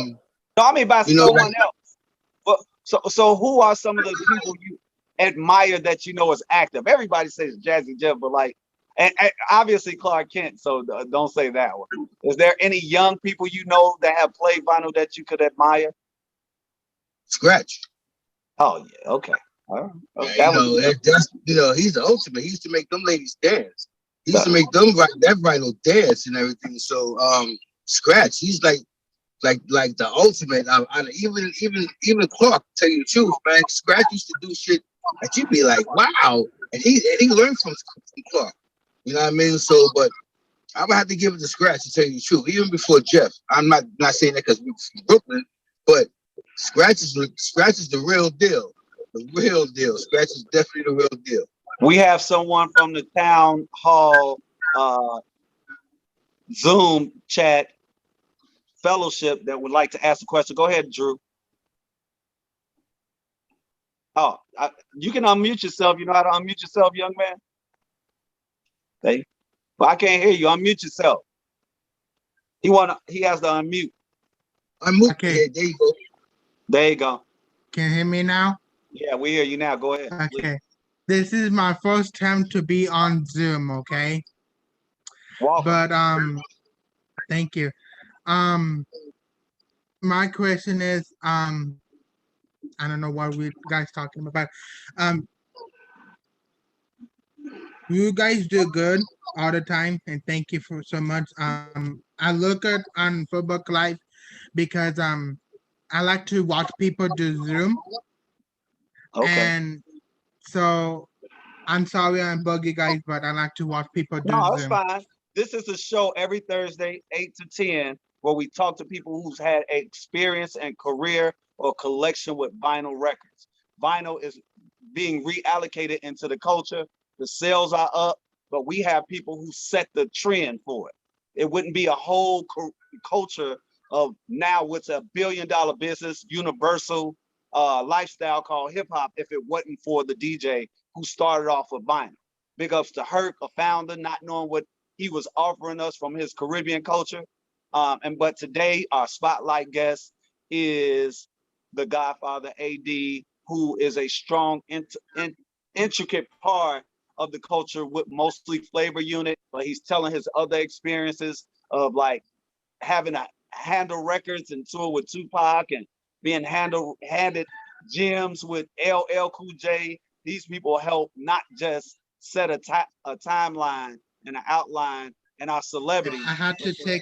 I mean by someone else. But so who are some of the people you admire that you know is active? Everybody says Jazzy Jeff, but like, and obviously Clark Kent, so don't say that one. Is there any young people you know that have played vinyl that you could admire? Scratch. Oh yeah, okay. Yeah, he's the ultimate. He used to make them ladies dance. He used to make them that vinyl dance and everything. So Scratch, he's like the ultimate. Even Clark, tell you the truth, man. Scratch used to do shit that you'd be like, wow. And he learned from Clark. You know what I mean? So, but I would have to give it to Scratch to tell you the truth. Even before Jeff, I'm not saying that because we're from Brooklyn, but Scratch is the real deal. The real deal. Scratch is definitely the real deal. We have someone from the town hall Zoom chat fellowship that would like to ask a question. Go ahead, Drew. Oh, you can unmute yourself. You know how to unmute yourself, young man? Hey, well, I can't hear you. Unmute yourself. He has to unmute. Unmute. Okay. Yeah, there you go. There you go. Can you hear me now? Yeah, we hear you now. Go ahead. Okay. Please. This is my first time to be on Zoom, okay? Welcome. But thank you. My question is, I don't know what we guys talking about. You guys do good all the time, and thank you for so much. I look at on Facebook Live because I like to watch people do Zoom. Okay. And so I'm sorry I bug you guys, but I like to watch people do Zoom. No, it's fine. This is a show every Thursday, 8 to 10, where we talk to people who's had experience and career or collection with vinyl records. Vinyl is being reallocated into the culture. The sales are up, but we have people who set the trend for it. It wouldn't be a whole culture of now what's a billion-dollar business, universal lifestyle called hip hop if it wasn't for the DJ who started off with vinyl. Big ups to Herc, a founder, not knowing what he was offering us from his Caribbean culture. But today our spotlight guest is the Godfather AD, who is a strong, intricate part of the culture with mostly Flavor Unit, but he's telling his other experiences of like having a handle records and tour with Tupac and being handed gems with LL Cool J. These people help not just set a timeline and an outline and our celebrities. I had to take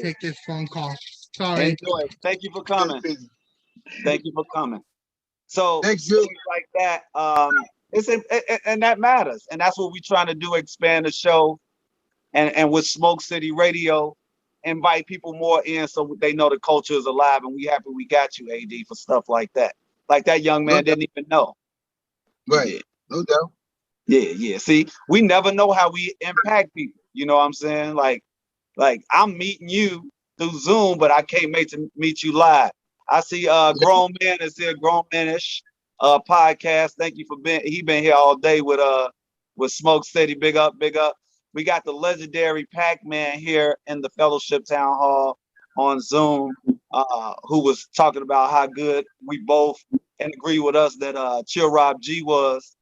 take this phone call. Sorry. Enjoy. Thank you for coming. Thank you for coming. So thanks, Drew. Things like that. And that matters. And that's what we're trying to do, expand the show. And with Smoke City Radio, invite people more in so they know the culture is alive, and we happy we got you, AD, for stuff like that. Like that young man didn't even know. Right. Yeah. No doubt. Yeah. See, we never know how we impact people. You know what I'm saying? Like I'm meeting you through Zoom, but I can't meet you live. I see Grown Man is here, Grown Manish podcast. Thank you for he been here all day with Smoke City. Big up. We got the legendary Pac-Man here in the Fellowship Town Hall on Zoom, who was talking about how good we both and agree with us that Chill Rob G was.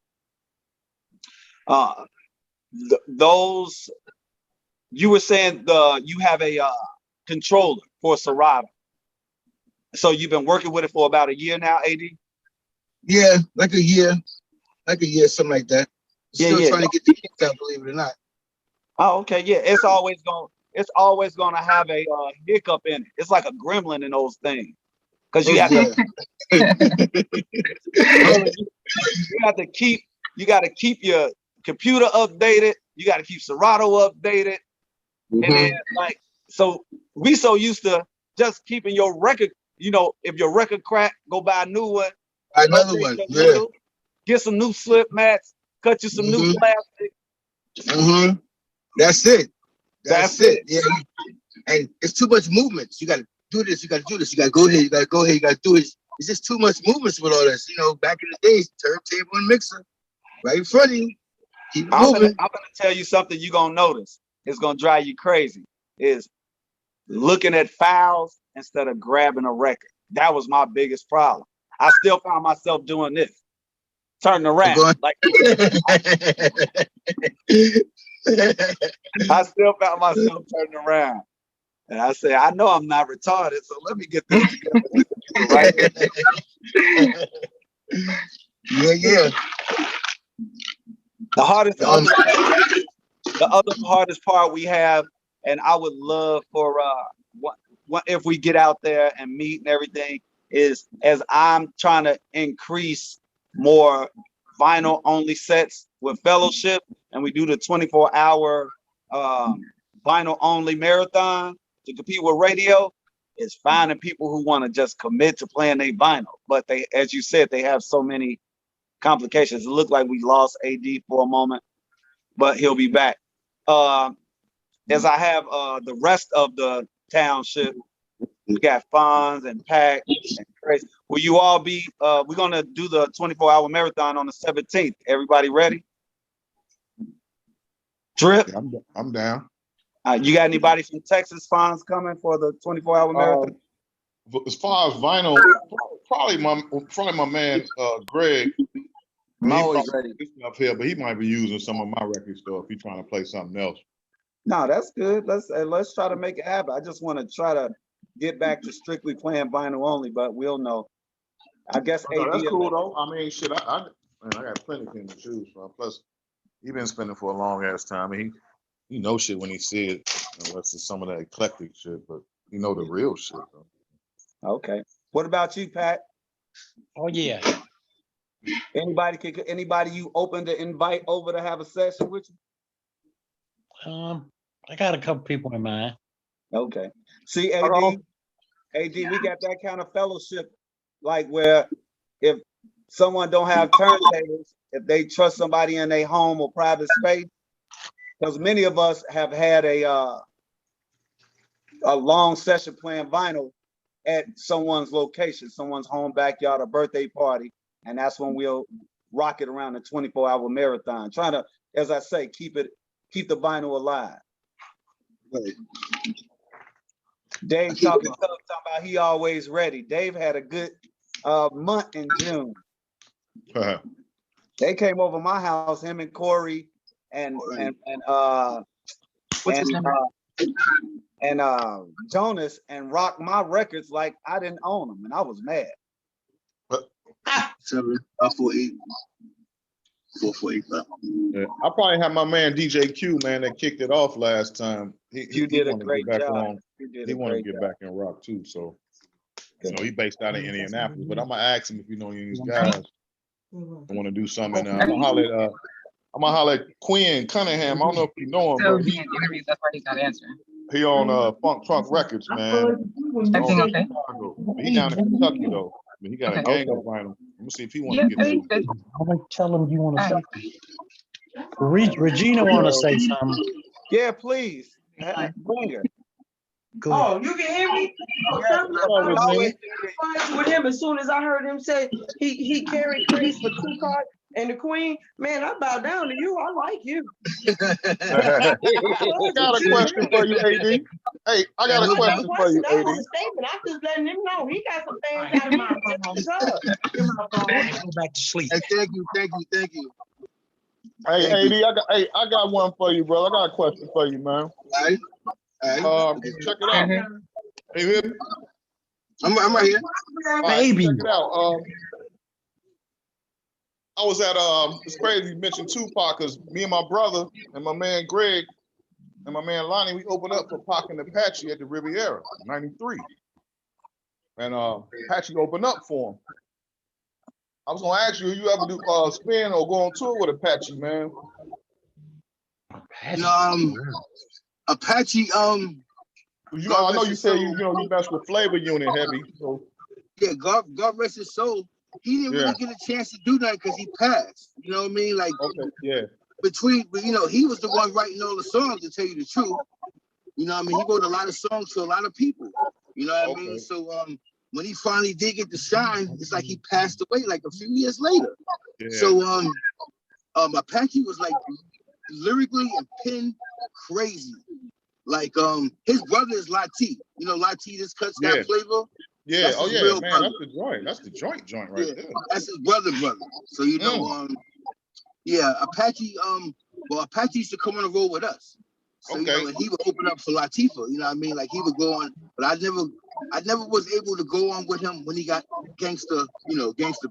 Those, you were saying you have a controller for Serato. So you've been working with it for about a year now, AD? Yeah, like a year, something like that. Still trying to get the kicks out, believe it or not. Oh, okay, yeah. It's always gonna have a hiccup in it. It's like a gremlin in those things, because you have to keep your computer updated. You got to keep Serato updated, and then so we so used to just keeping your record. You know, if your record crack, go buy a new one. Another one, yeah. Get some new slip mats, cut you some new plastic. That's it. That's it. Yeah. And it's too much movements. You got to do this. You got to do this. You got to go here. You got to go here. You got to do it. It's just too much movements with all this. You know, back in the days, turntable and mixer, right in front of you. Keep moving. I'm gonna tell you something you're gonna notice. It's gonna drive you crazy. Is looking at files instead of grabbing a record. That was my biggest problem. I still found myself doing this, turning around. Like I still found myself turning around. And I say, I know I'm not retarded, so let me get this together. Yeah. The other hardest part we have, and I would love for if we get out there and meet and everything, is as I'm trying to increase more vinyl only sets with Fellowship, and we do the 24-hour vinyl only marathon to compete with radio, is finding people who want to just commit to playing their vinyl. But they, as you said, they have so many complications. It looked like we lost AD for a moment, but he'll be back. As I have the rest of the township, we got Fonz and Pac and Trace. Will you all be, we're gonna do the 24-hour marathon on the 17th. Everybody ready? Drip? Yeah, I'm down. You got anybody from Texas, Fonz, coming for the 24-hour marathon? As far as vinyl, probably my man Greg. I'm always ready. Up here, but he might be using some of my record stuff if he's trying to play something else. No, that's good. Let's try to make it happen. I just want to try to get back to strictly playing vinyl only, but we'll know. I guess no, that's cool though. I mean, shit, I got plenty of things to choose from. Plus, he been spending for a long ass time. I mean, he knows shit when he see it, unless it's some of that eclectic shit, but he know the real shit though. Okay. What about you, Pat? Oh yeah. Anybody you open to invite over to have a session with you? I got a couple people in mind. Okay. See, AD, we got that kind of fellowship, like where if someone don't have turntables, if they trust somebody in their home or private space, because many of us have had a long session playing vinyl at someone's location, someone's home backyard, a birthday party, and that's when we'll rock it around the 24-hour marathon, trying to, as I say, keep the vinyl alive. Right. Dave talking about he always ready. Dave had a good month in June. They came over my house, him and Corey and Jonas, and rocked my records like I didn't own them, and I was mad. 7-548. 448. Yeah, I probably have my man DJ Q, man, that kicked it off last time. He did a great job. He want to get back in rock too. So, you know, he based out of Indianapolis, but I'm gonna ask him if you know any of these guys want to do something. I'm gonna holler at Quinn Cunningham. I don't know if you know him, So but he in interviews, that's why he's not answering. he on Funk Trunk Records, man. Everything okay? He down in Kentucky though. I mean, he got a gang of vinyl. Let me see if he wants to get Yeah, to. I'm gonna tell him you want to say. Regina want to say something. Yeah, please. Bring her. Go ahead. Oh, you can hear me? Oh, Hello, something Regina. with him as soon as I heard him say he carried crates for 2 cars. And the queen, man, I bow down to you. I like you. I got a question for you, AD. Hey, I got a question for you, That AD. was a statement. I'm just letting him know he got some things out of my Go back to sleep. Hey, thank you. Hey, Thank you. AD, I got one for you, bro. I got a question for you, man. All right. Check it out. Hey, you hear me? I'm right here. All right, Baby. check it out. I was at it's crazy you mentioned Tupac because me and my brother and my man Greg and my man Lonnie, we opened up for Pac and Apache at the Riviera, '93. And Apache opened up for him. I was gonna ask you, you ever do spin or go on tour with Apache, man? Apache, You know, I know you say you mess with Flavor Unit heavy, so yeah, God rest his soul. He didn't really get a chance to do that because he passed. You know what I mean? Like, between, he was the one writing all the songs, to tell you the truth. You know what I mean? He wrote a lot of songs for a lot of people. You know what I mean? So when he finally did get to shine, it's like he passed away like a few years later. Yeah. So Apache was like lyrically and pen crazy. Like his brother is Lati. You know, Lati, this cuts got flavor. Yeah, that's man, brother. That's the joint. That's the joint right there. That's his brother. So Apache, Apache used to come on the road with us. So and he would open up for Latifah, you know what I mean? Like he would go on, but I never was able to go on with him when he got Gangsta Bitch.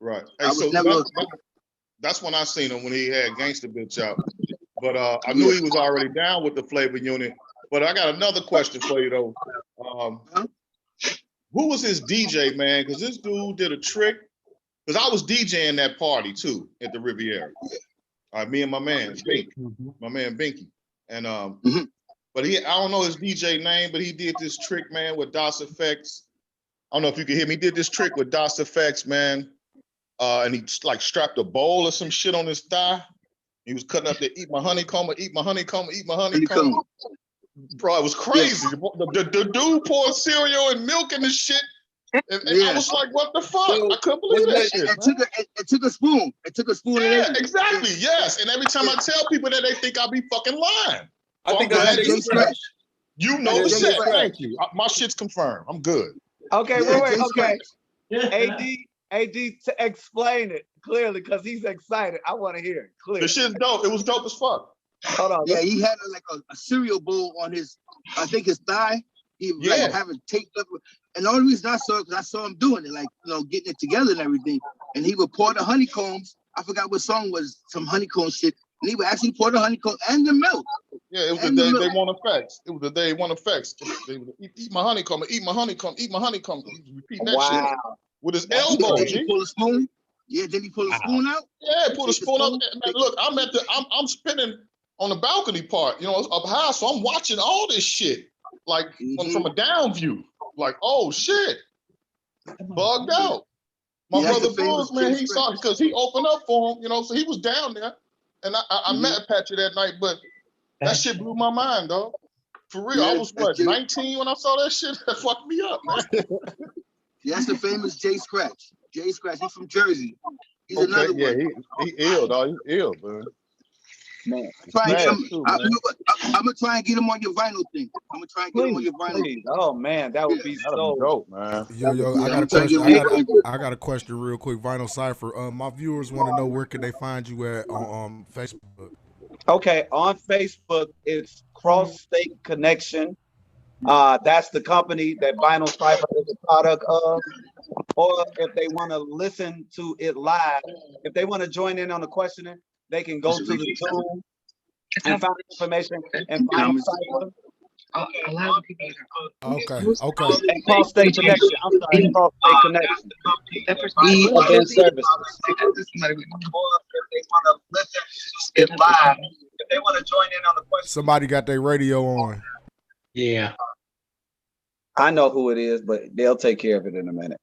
Right. Hey, so that's when I seen him when he had Gangsta Bitch out. But I knew he was already down with the Flavor Unit. But I got another question for you though. Who was his DJ, man? Because this dude did a trick. Because I was DJing that party too at the Riviera. Me and my man, Binky. And but I don't know his DJ name, but he did this trick, man, with DOS Effects. I don't know if you can hear me. He did this trick with DOS Effects, man. And he like strapped a bowl or some shit on his thigh. He was cutting up the eat my honeycomb, eat my honeycomb, eat my honeycomb. Bro, it was crazy. The dude poured cereal and milk in the shit. And I was like, what the fuck? I couldn't believe that shit. It took a spoon. It took a spoon. Yeah, exactly. Yes. And every time I tell people that, they think I be fucking lying. So I think I had it. You know the shit. Thank you. My shit's confirmed. I'm good. Okay, wait. Okay. AD to explain it clearly because he's excited. I want to hear it clearly. The shit's dope. It was dope as fuck. Hold on. Yeah, he had like a cereal bowl on his, I think his thigh. He like having taped up. And the only reason I saw it because I saw him doing it, like getting it together and everything. And he would pour the honeycombs. I forgot what song was, some honeycomb shit. And he would actually pour the honeycomb and the milk. Yeah, it was the day they want effects. It was the day they want effects. They would eat my honeycomb, eat my honeycomb, eat my honeycomb. Repeat that shit with his elbow. Did he pull a spoon? Yeah, did he pull a spoon out? Yeah, pull a spoon out. Man, look, I'm spinning on the balcony part, it's up high, so I'm watching all this shit like from a down view. Like, oh shit, bugged out. My brother Bulls, man, he saw it because he opened up for him, so he was down there. And I met Apache that night, but that shit blew my mind, dog. For real, I was 19 when I saw that shit. That fucked me up, man. That's the famous Jay Scratch. Jay Scratch, he's from Jersey. He's another one. Yeah, he ill, dog. He's ill, man. Man, I'm gonna try and get him on your vinyl thing. I'm gonna try and get him on your vinyl thing. Oh man, that would be so dope, man. Yo, I got a question. I got a question real quick. Vinyl Cypher. My viewers want to know where can they find you at on Facebook. Okay, on Facebook it's Cross State Connection. That's the company that Vinyl Cypher is a product of. Or if they want to listen to it live, if they want to join in on the questioning, they can go to the Zoom and find information and Vinyl Cypher. Okay. And Cross State Connection. I'm sorry, Cross State Connection. Event services. Or if they want to listen to it live, if they want to join in on the question. Somebody got their radio on. Yeah. I know who it is, but they'll take care of it in a minute.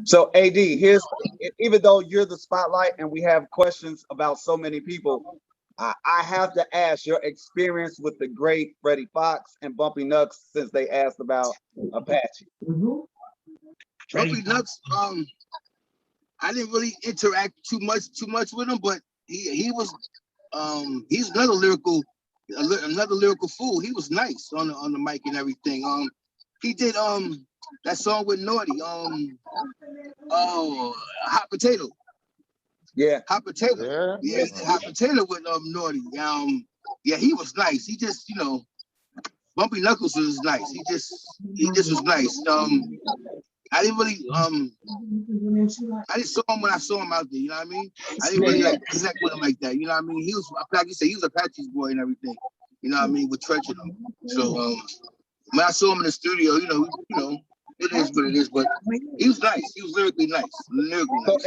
So AD, even though you're the spotlight and we have questions about so many people, I have to ask your experience with the great Freddie Fox and Bumpy Nux since they asked about Apache. Bumpy Nux, I didn't really interact too much with him, but he was he's another lyrical fool. He was nice on the mic and everything. He did that song with Naughty. Hot Potato. Yeah. Hot Potato. Yeah, Hot Potato with Naughty. Yeah, he was nice. He just, Bumpy Knuckles was nice. He just was nice. I didn't really I just saw him when I saw him out there, you know what I mean? I didn't really like connect with him like that, you know what I mean? He was, like you said, he was Apache's boy and everything, you know what I mean, with Trench and him. So when I saw him in the studio, it is what it is, but he was nice. He was lyrically nice. So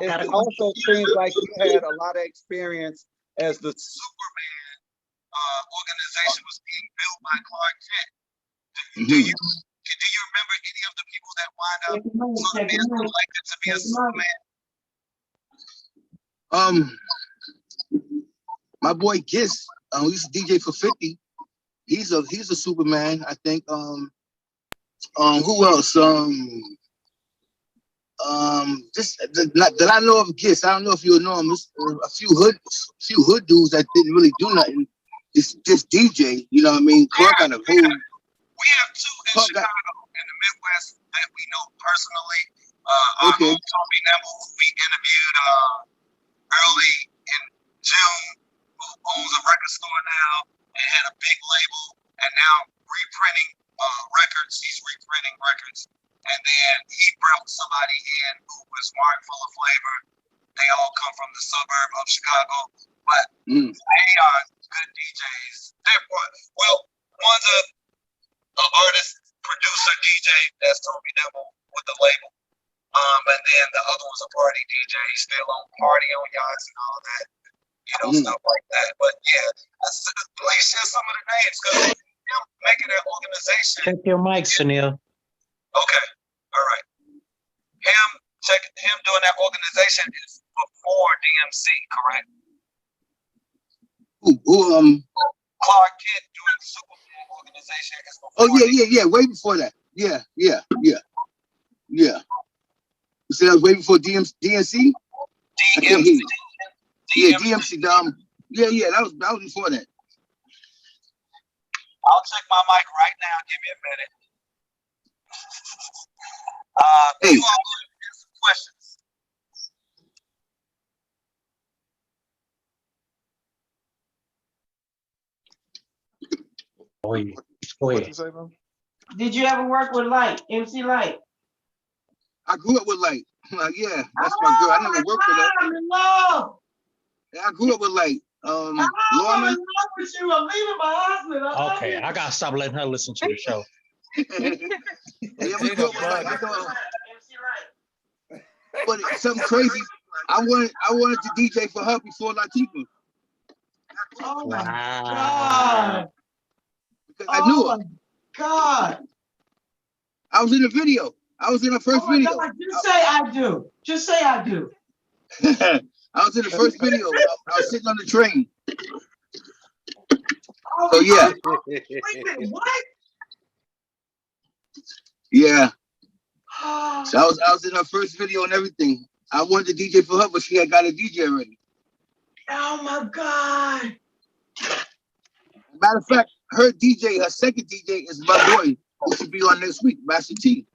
it also seems like you had a lot of experience as the Superman organization was being built by Clark Kent. Do you remember any of the people that wind up being selected to be a Superman? My boy Giss, who used to DJ for 50. He's a Superman, I think. Who else? Just that I know of Giss. I don't know if you'll know him. A few hood dudes that didn't really do nothing. Just DJ, you know what I mean? Clark got a whole. We have two in Chicago in the Midwest that we know personally. Okay. Tommy Nemble, who we interviewed early in June, who owns a record store now and had a big label, and now reprinting records. He's reprinting records. And then he brought somebody in who was smart, full of flavor. They all come from the suburb of Chicago, but they are good DJs. One's an artist, producer, DJ, that's Tommy Nemble with the label. And then the other one's a party DJ, still on Party on Yachts and all of that, stuff like that. But yeah, please share some of the names because making that organization. Check your mic, Sunil. Okay, all right. Him doing that organization is before DMC, correct? Clark Kent doing the Superman organization is before. Yeah, way before that. Yeah. You said I was waiting before DMC? DMC. Yeah, DMC. Yeah, that was before that. I'll check my mic right now. Give me a minute. Hey. You all have some questions. What you say, man? Did you ever work with Light, MC Light? I grew up with Light. Yeah, that's my girl. I never worked with her. I'm in love. Yeah, I grew up with Light. I'm in love with you. I'm leaving my husband. Okay, I gotta stop letting her listen to the show. Yeah, we grew up with Light. But it's something crazy. I wanted to DJ for her before Latifah. Oh my God. Because I knew her. God. I was in the video. I was in her first video. God. Just say I do. Just say I do. I was in the first video. I was sitting on the train. So yeah. What? Yeah. So I was in her first video and everything. I wanted to DJ for her, but she had got a DJ already. Oh my God. Matter of fact, her second DJ is my boy, who should be on next week, Master T.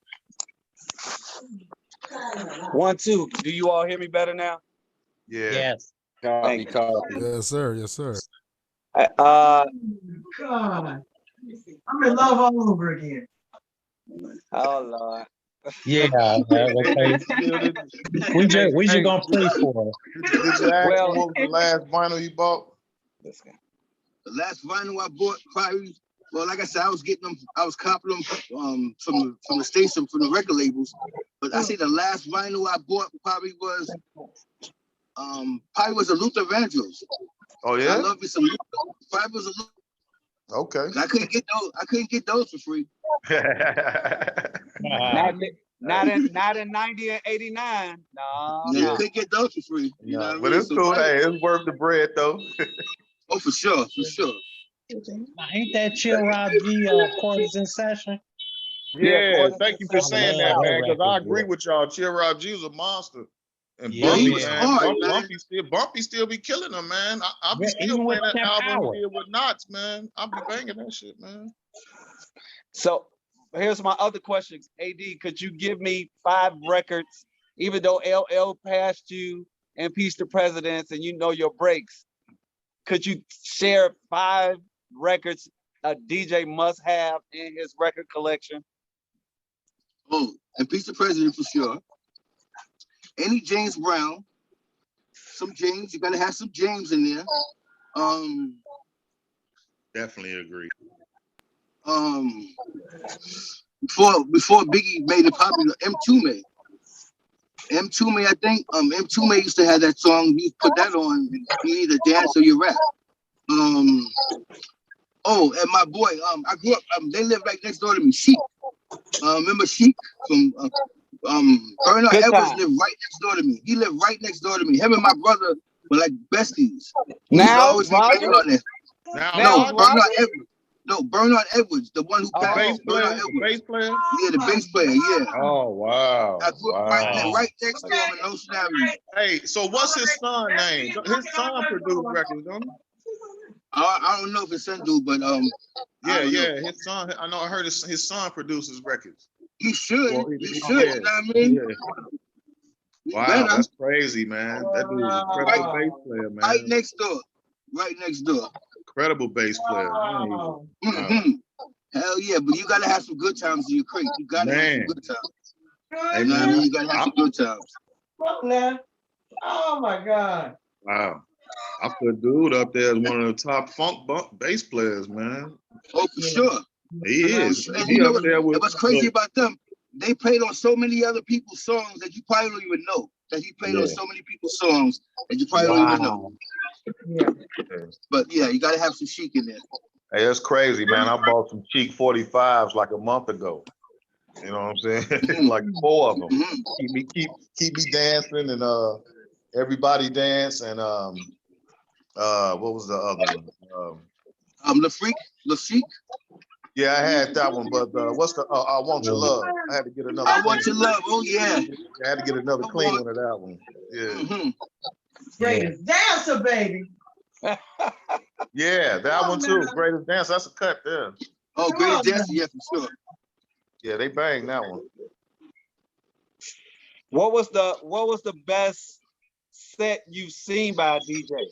1, 2. Do you all hear me better now? Yeah. Yes. Thank you. Yes, sir. Yes, sir. God. I'm in love all over again. Oh Lord. Yeah. Okay. We just gonna play for her. Did you ask him what was the last vinyl you bought? The last vinyl I bought probably, well, like I said, I was getting them, I was copying them from the station, from the record labels. But I say the last vinyl I bought probably was a Luther Vandross. Oh yeah. I love me some Luther. Probably was a Luther. Okay. I couldn't get those for free. Not in 90 and 89. No. Yeah, I couldn't get those for free. You know what But I mean? it's cool. Hey, it's worth the bread though. Oh, for sure. Ain't that Chill Rob G quarters in session? Yeah, thank you for saying that, man. Because I agree with y'all. Chill Rob G was a monster. And Yeah, Bumpy, he was man, hard, man. Bumpy still be killing them, man. I'll be Yeah, still even with playing that that album power. he did with Knots, man. I'll be banging that shit, man. So here's my other questions. AD, could you give me 5 records, even though LL passed you and Peace to Presidents and you know your breaks? Could you share 5 records a DJ must have in his record collection? Oh, and Peace to President for sure. Any James Brown, some James. You gotta have some James in there. Definitely agree. Before Biggie made it popular, M2 May, I think. M2 May used to have that song. You put that on, you either dance or you rap. Oh, and my boy, I grew up. They lived right next door to me. Sheik. Remember Sheik from Bernard Good Edwards time. lived right next door to me. He lived right next door to me. Him and my brother were like besties. He used to Now, always be banging Roger? on this. Now, Now, No, Roger? Bernard Edwards, the one who Oh, the passed. bass player, Bernard the Edwards. bass player. Yeah, the bass player. Yeah. Oh wow, I grew up wow. right next to him in Ocean Avenue. Hey, so what's his son name? His son produced records, don't he? I don't know if it's son dude, but I Yeah, don't know. yeah, his son. I know. I heard his son produces records. He should. Well, He should. yeah, You know what I mean? yeah. He Wow, better. that's crazy, man. That dude is an incredible bass player, man. Right next door. Right next door. Incredible bass player. Man. Wow. Hell yeah, but you gotta have some good times in your crate. You gotta have some good times. Hey, you know what I mean? You gotta have some good times. Oh my God. Wow. I put dude up there as one of the top funk bass players, man. Oh, for sure. He is. And He you know up there with what's crazy about them? They played on so many other people's songs that you probably don't even know. That he played on so many people's songs that you probably don't even know. Yeah. But yeah, you gotta have some Chic in there. Hey, that's crazy, man. I bought some cheap 45s like a month ago. You know what I'm saying? Like 4 of them. Keep me dancing and everybody dance and what was the other one? Le Chic. Yeah, I had that one, but what's the I Want Your Love? I had to get another. I Want Your Love. Oh yeah. I had to get another clean one of that one. Yeah. Greatest dancer, baby. Yeah, that one too. Greatest Dance. That's a cut there. Oh, Greatest Dancer, yeah, for sure. Yeah, they banged that one. What was the best set you've seen by a DJ?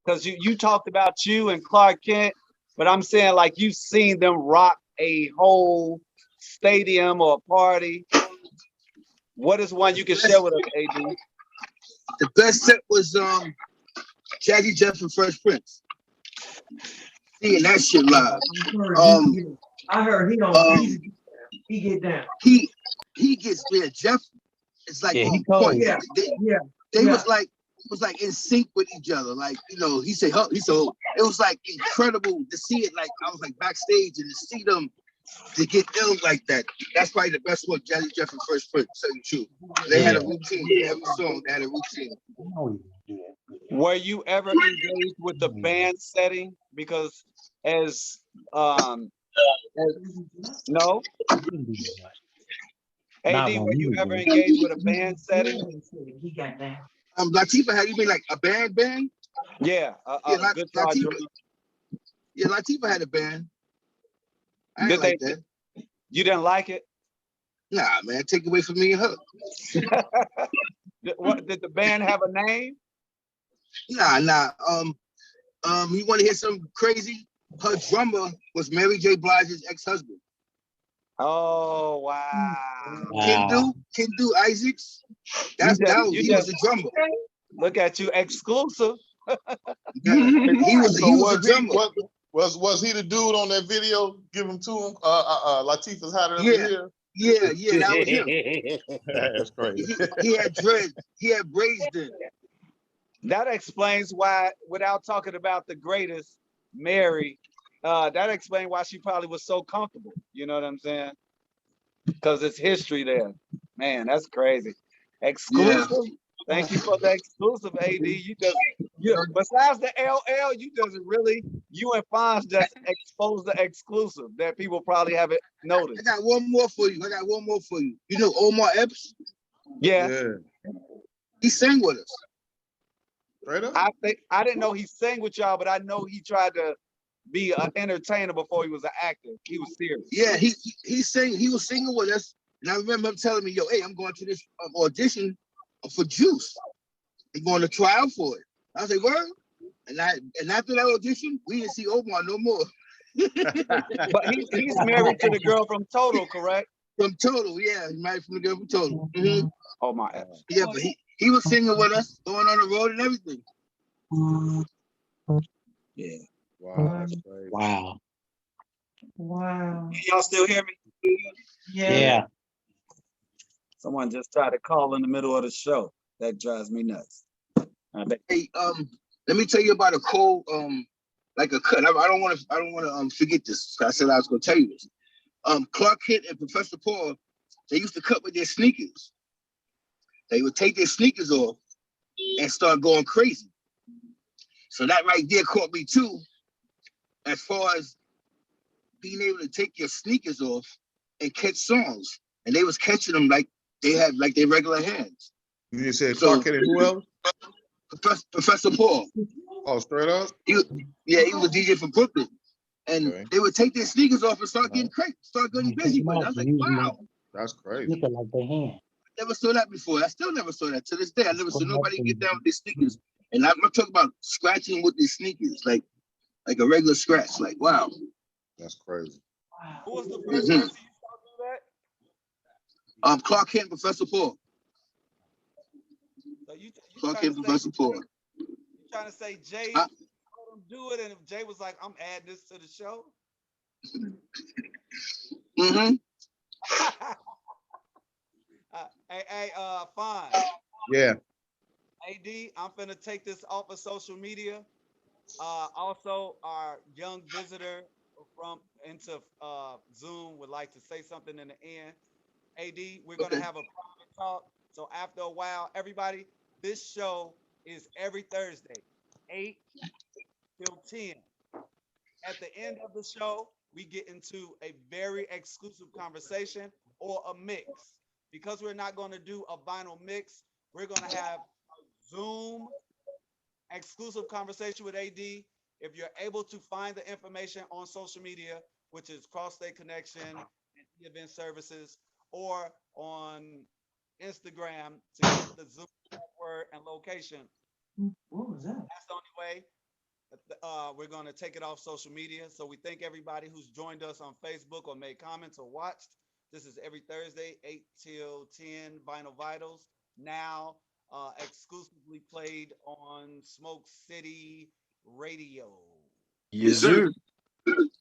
Because you talked about you and Clark Kent, but I'm saying like you've seen them rock a whole stadium or a party. What is one you can share with us, AD? The best set was Jazzy Jeff and Fresh Prince. Seeing that shit live. I heard he don't. He get down. He gets there. Jeff is like on point. Yeah. They was like in sync with each other. Like, you know, he said, it was like incredible to see it. Like I was like backstage and to see them to get ill like that. That's probably the best one, Jazzy Jeff and Fresh Prince, to tell you the truth. They had a routine. Every song they had a routine. Were you ever engaged with the band setting? Because no? AD, were you ever engaged with a band setting? He got that. Latifah had, you mean like a band? Yeah, guitar drum. Yeah, Latifah had a band. I didn't like that. You didn't like it? Nah, man, take away from me and her. Did the band have a name? Nah. You want to hear something crazy? Her drummer was Mary J. Blige's ex-husband. Oh wow! Kendu Isaacs. He was the drummer. Look at you, exclusive. He was the drummer. Was he the dude on that video? Give him to him. Latifah's hotter here. Yeah, that was him. That's crazy. He had dreads. He had braids then. That explains why, without talking about the greatest, Mary, that explains why she probably was so comfortable. You know what I'm saying? Because it's history there. Man, that's crazy. Exclusive. Yeah. Thank you for the exclusive, AD. Besides the LL, you and Fonz just exposed the exclusive that people probably haven't noticed. I got one more for you. You know Omar Epps? Yeah. He sang with us. Straight up. I didn't know he sang with y'all, but I know he tried to be an entertainer before he was an actor. He was serious. Yeah, he sang. He was singing with us, and I remember him telling me, "Yo, hey, I'm going to this audition for Juice. I'm going to try out for it." I was like, "Word." And after that audition, we didn't see Omar no more. But he's married to the girl from Total, correct? From Total, yeah, he's married from the girl from Total. Mm-hmm. Oh my ex. Yeah, but he was singing with us, going on the road and everything. Yeah. Wow, that's crazy. Wow. Wow. Can y'all still hear me? Yeah. Someone just tried to call in the middle of the show. That drives me nuts. Hey, let me tell you about a cold, like a cut. I don't want to forget this. I said I was gonna tell you this. Clark Kent and Professor Paul, they used to cut with their sneakers. They would take their sneakers off and start going crazy. So that right there caught me too, as far as being able to take your sneakers off and catch songs. And they was catching them like they had like their regular hands. You said Clark Kent and who else? Professor Paul. Oh, straight up? He was a DJ from Brooklyn. And they would take their sneakers off and start getting crazy, start getting busy with it. I was like, wow. That's crazy. Look like their hand. Never saw that before. I still never saw that. To this day, I never saw nobody get down with their sneakers. And I'm talking about scratching with their sneakers, like a regular scratch. Like, wow. That's crazy. Who was the first person you saw do that? Clark Kent, Professor Paul. So you Clark Kent, Professor Paul. You trying to say Jay told him do it, and if Jay was like, "I'm adding this to the show." Mm-hmm. Hey, fine. Yeah. AD, I'm finna take this off of social media. Also, our young visitor from into Zoom would like to say something in the end. AD, we're gonna have a private talk. So after a while, everybody, this show is every Thursday, 8 till 10. At the end of the show, we get into a very exclusive conversation or a mix. Because we're not going to do a vinyl mix, we're going to have a Zoom exclusive conversation with AD. If you're able to find the information on social media, which is Cross State Connection and event services, or on Instagram to get the Zoom password and location. What was that? That's the only way. We're going to take it off social media. So we thank everybody who's joined us on Facebook or made comments or watched. This is every Thursday, 8 till 10, Vinyl Vitals. Now exclusively played on Smoke City Radio. Yes, sir.